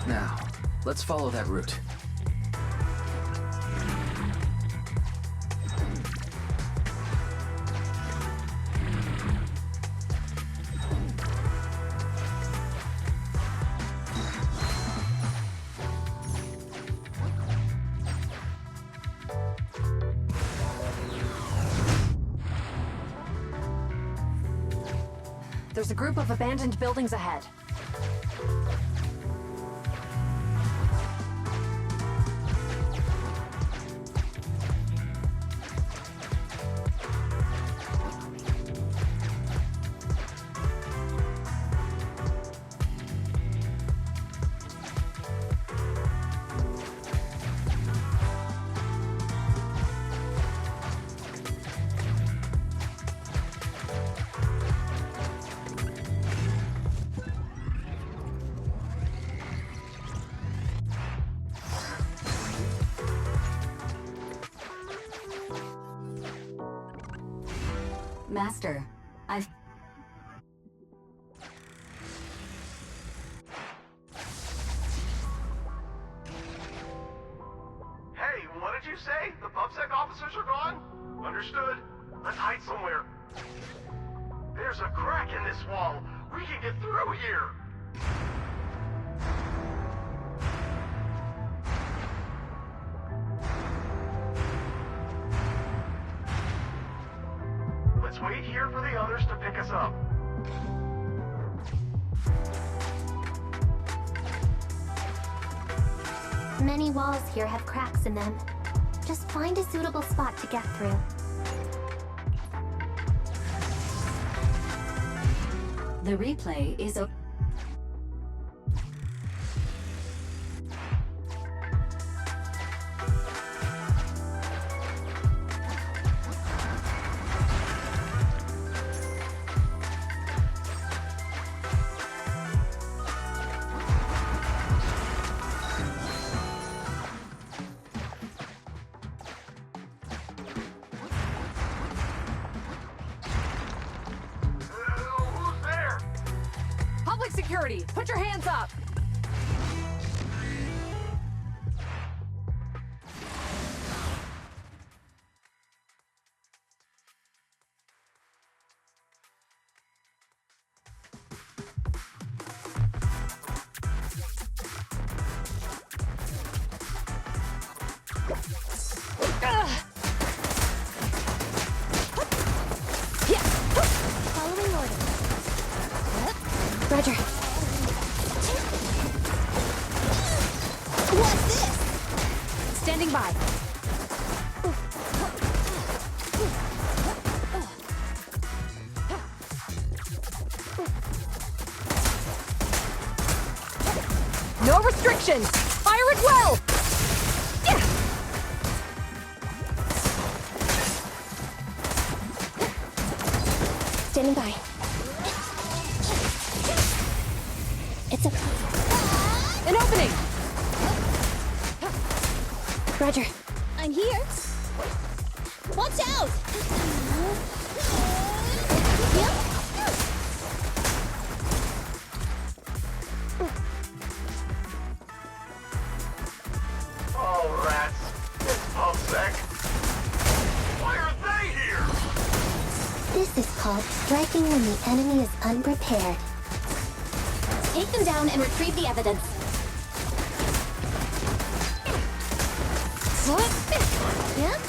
Now, let's follow that route. There's a group of abandoned buildings ahead. Master, I've... Hey, what did you say? The PubSec officers are gone? Understood. Let's hide somewhere. There's a crack in this wall. We can get through here. Let's wait here for the others to pick us up. Many walls here have cracks in them. Just find a suitable spot to get through. The replay is open. Public security, put your hands up! Following orders. Roger. What's this? Standing by. No restrictions! Fire at will! Standing by. It's a... An opening! Roger. I'm here. Watch out! Oh, rats. It's PubSec. Why are they here? This is called striking when the enemy is unprepared. Take them down and retrieve the evidence. Yep.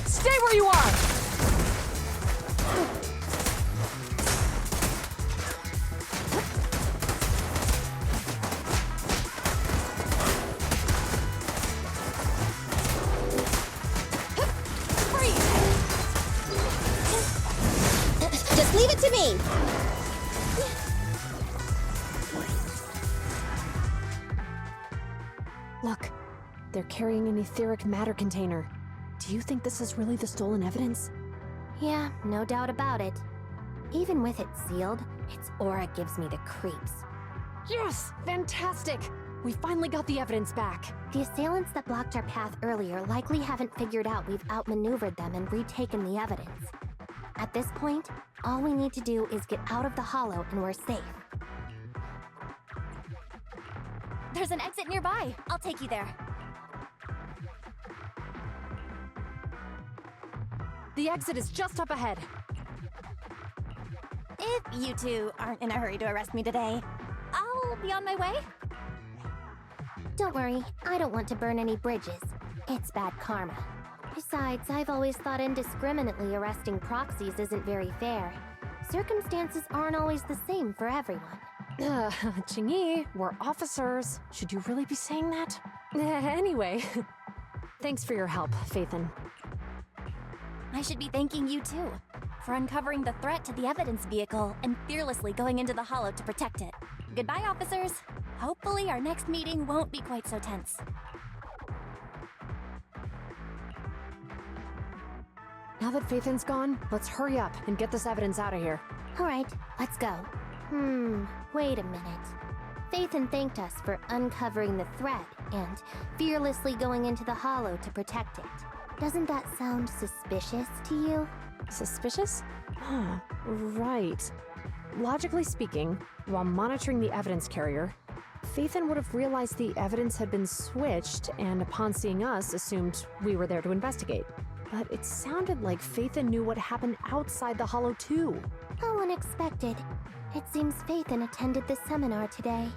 Stay where you are! Just leave it to me! Look, they're carrying an etheric matter container. Do you think this is really the stolen evidence? Yeah, no doubt about it. Even with it sealed, its aura gives me the creeps. Yes! Fantastic! We finally got the evidence back. The assailants that blocked our path earlier likely haven't figured out we've outmaneuvered them and retaken the evidence. At this point, all we need to do is get out of the hollow and we're safe. There's an exit nearby. I'll take you there. The exit is just up ahead. If you two aren't in a hurry to arrest me today, I'll be on my way. Don't worry, I don't want to burn any bridges. It's bad karma. Besides, I've always thought indiscriminately arresting proxies isn't very fair. Circumstances aren't always the same for everyone. Qingyi, we're officers. Should you really be saying that? Anyway, thanks for your help, Phaethon. I should be thanking you too, for uncovering the threat to the evidence vehicle and fearlessly going into the hollow to protect it. Goodbye, officers. Hopefully our next meeting won't be quite so tense. Now that Phaethon's gone, let's hurry up and get this evidence out of here. All right, let's go. Wait a minute. Phaethon thanked us for uncovering the threat and fearlessly going into the hollow to protect it. Doesn't that sound suspicious to you? Suspicious? Huh, right. Logically speaking, while monitoring the evidence carrier, Phaethon would have realized the evidence had been switched and upon seeing us assumed we were there to investigate. But it sounded like Phaethon knew what happened outside the hollow too. How unexpected. It seems Phaethon attended the seminar today.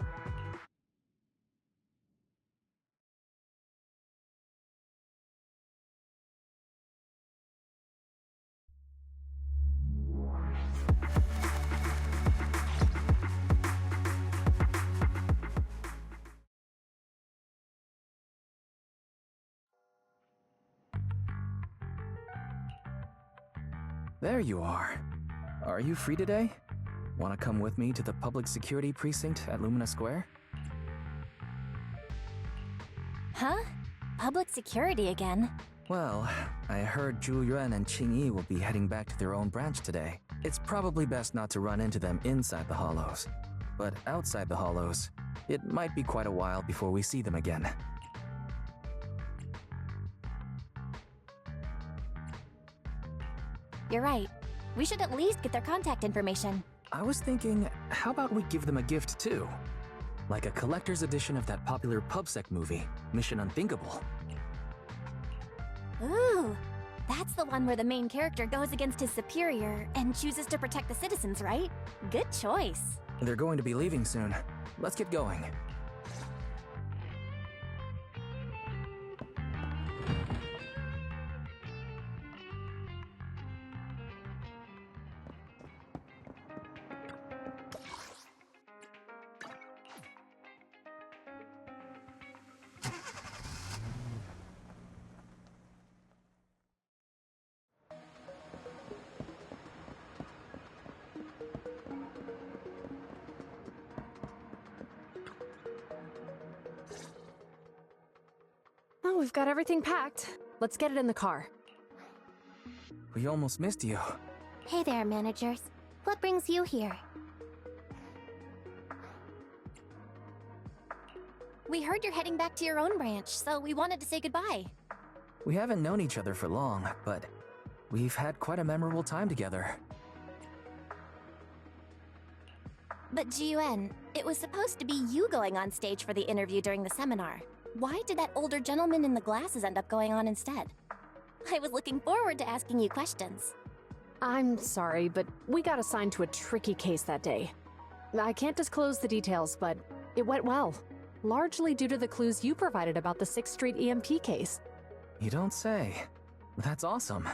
There you are. Are you free today? Want to come with me to the public security precinct at Lumina Square? Huh? Public security again? Well, I heard Zhu Yuan and Qingyi will be heading back to their own branch today. It's probably best not to run into them inside the hollows. But outside the hollows, it might be quite a while before we see them again. You're right. We should at least get their contact information. I was thinking, how about we give them a gift too? Like a collector's edition of that popular PubSec movie, Mission Unthinkable. Ooh, that's the one where the main character goes against his superior and chooses to protect the citizens, right? Good choice. They're going to be leaving soon. Let's get going. Oh, we've got everything packed. Let's get it in the car. We almost missed you. Hey there, managers. What brings you here? We heard you're heading back to your own branch, so we wanted to say goodbye. We haven't known each other for long, but we've had quite a memorable time together. But Jiuen, it was supposed to be you going on stage for the interview during the seminar. why did that older gentleman in the glasses end up going on instead? I was looking forward to asking you questions. I'm sorry, but we got assigned to a tricky case that day. I can't disclose the details, but it went well. Largely due to the clues you provided about the 6th Street EMP case. You don't say. That's awesome.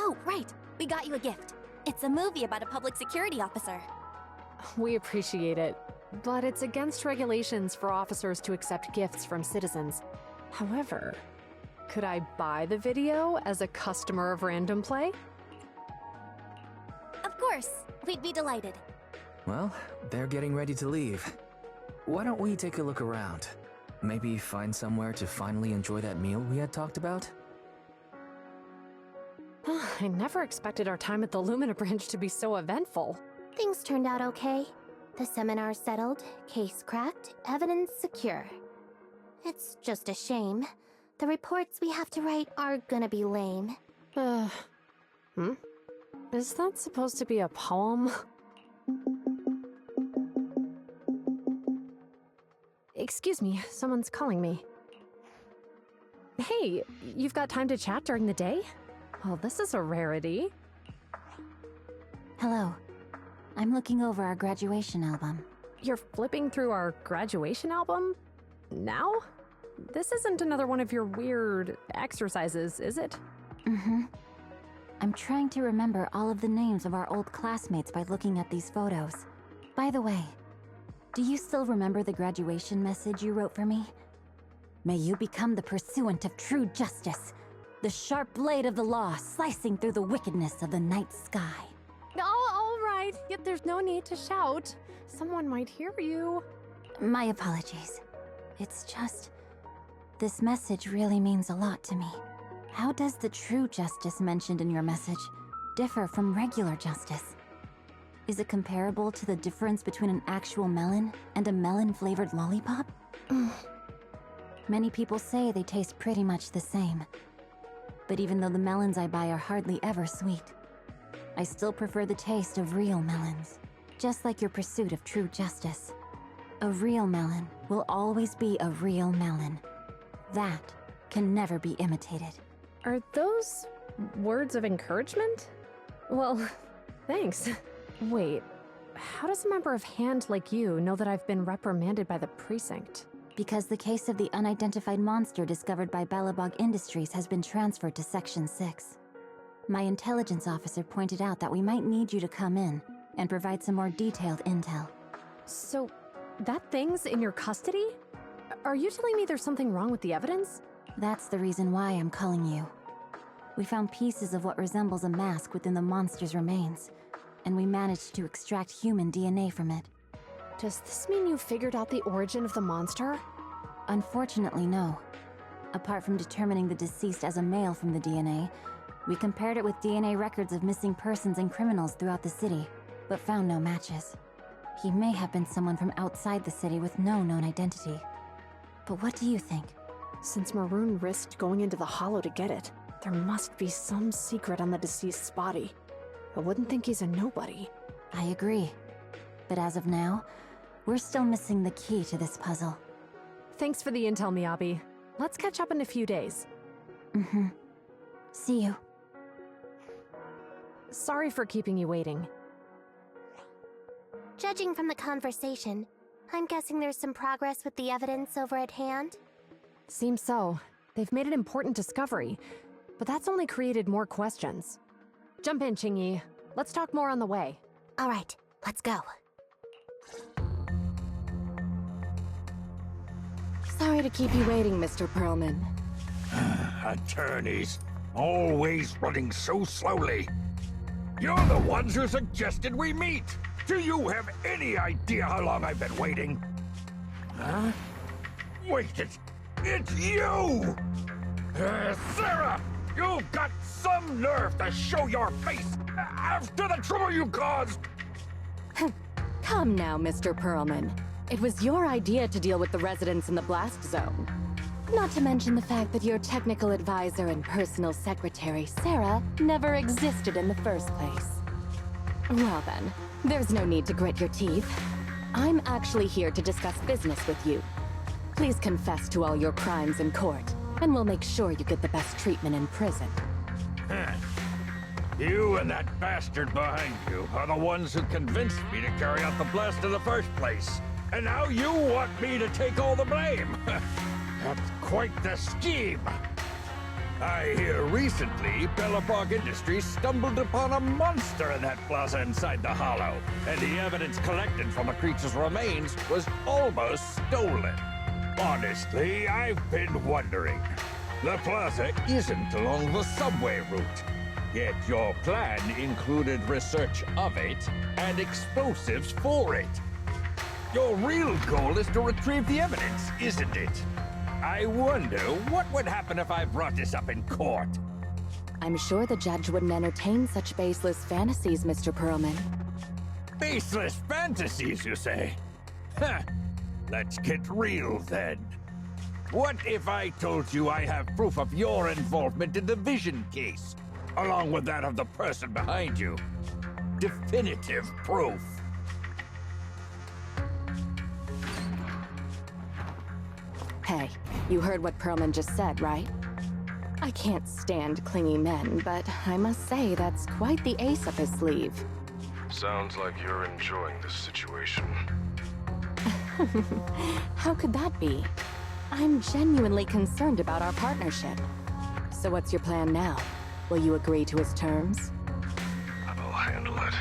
Oh, right. We got you a gift. It's a movie about a public security officer. We appreciate it, but it's against regulations for officers to accept gifts from citizens. However, could I buy the video as a customer of Random Play? Of course. We'd be delighted. Well, they're getting ready to leave. Why don't we take a look around? Maybe find somewhere to finally enjoy that meal we had talked about? I never expected our time at the Lumina Branch to be so eventful. Things turned out okay. The seminar settled, case cracked, evidence secure. It's just a shame. The reports we have to write are gonna be lame. Is that supposed to be a poem? Excuse me, someone's calling me. Hey, you've got time to chat during the day? Well, this is a rarity. Hello. I'm looking over our graduation album. You're flipping through our graduation album? Now? This isn't another one of your weird exercises, is it? Mm-hmm. I'm trying to remember all of the names of our old classmates by looking at these photos. By the way, do you still remember the graduation message you wrote for me? May you become the pursuant of true justice, the sharp blade of the law slicing through the wickedness of the night sky. Oh, all right. Yet there's no need to shout. Someone might hear you. My apologies. It's just, this message really means a lot to me. How does the true justice mentioned in your message differ from regular justice? Is it comparable to the difference between an actual melon and a melon-flavored lollipop? Many people say they taste pretty much the same. But even though the melons I buy are hardly ever sweet, I still prefer the taste of real melons. Just like your pursuit of true justice. A real melon will always be a real melon. That can never be imitated. Are those words of encouragement? Well, thanks. Wait, how does a member of Hand like you know that I've been reprimanded by the precinct? Because the case of the unidentified monster discovered by Balabog Industries has been transferred to Section 6. My intelligence officer pointed out that we might need you to come in and provide some more detailed intel. So, that thing's in your custody? Are you telling me there's something wrong with the evidence? That's the reason why I'm calling you. We found pieces of what resembles a mask within the monster's remains, and we managed to extract human DNA from it. Does this mean you figured out the origin of the monster? Unfortunately, no. Apart from determining the deceased as a male from the DNA, we compared it with DNA records of missing persons and criminals throughout the city, but found no matches. He may have been someone from outside the city with no known identity. But what do you think? Since Maroon risked going into the Hollow to get it, there must be some secret on the deceased's body. I wouldn't think he's a nobody. I agree. But as of now, we're still missing the key to this puzzle. Thanks for the intel, Miyabi. Let's catch up in a few days. Mm-hmm. See you. Sorry for keeping you waiting. Judging from the conversation, I'm guessing there's some progress with the evidence over at hand? Seems so. They've made an important discovery, but that's only created more questions. Jump in, Qingyi. Let's talk more on the way. All right, let's go. Sorry to keep you waiting, Mr. Perlman. Attorneys, always running so slowly. You're the ones who suggested we meet. Do you have any idea how long I've been waiting? Huh? Wait, it's you! Sarah! You've got some nerve to show your face after the trouble you caused! Come now, Mr. Perlman. It was your idea to deal with the residents in the blast zone. Not to mention the fact that your technical advisor and personal secretary, Sarah, never existed in the first place. Well then, there's no need to grit your teeth. I'm actually here to discuss business with you. Please confess to all your crimes in court, and we'll make sure you get the best treatment in prison. You and that bastard behind you are the ones who convinced me to carry out the blast in the first place. And now you want me to take all the blame. That's quite the scheme. I hear recently Bellabog Industries stumbled upon a monster in that plaza inside the hollow, and the evidence collected from the creature's remains was almost stolen. Honestly, I've been wondering. The plaza isn't along the subway route, yet your plan included research of it and explosives for it. Your real goal is to retrieve the evidence, isn't it? I wonder what would happen if I brought this up in court. I'm sure the judge wouldn't entertain such baseless fantasies, Mr. Perlman. Baseless fantasies, you say? Huh. Let's get real then. What if I told you I have proof of your involvement in the Vision case, along with that of the person behind you? Definitive proof. Hey, you heard what Perlman just said, right? I can't stand clingy men, but I must say that's quite the ace up his sleeve. Sounds like you're enjoying this situation. How could that be? I'm genuinely concerned about our partnership. So what's your plan now? Will you agree to his terms? I'll handle it.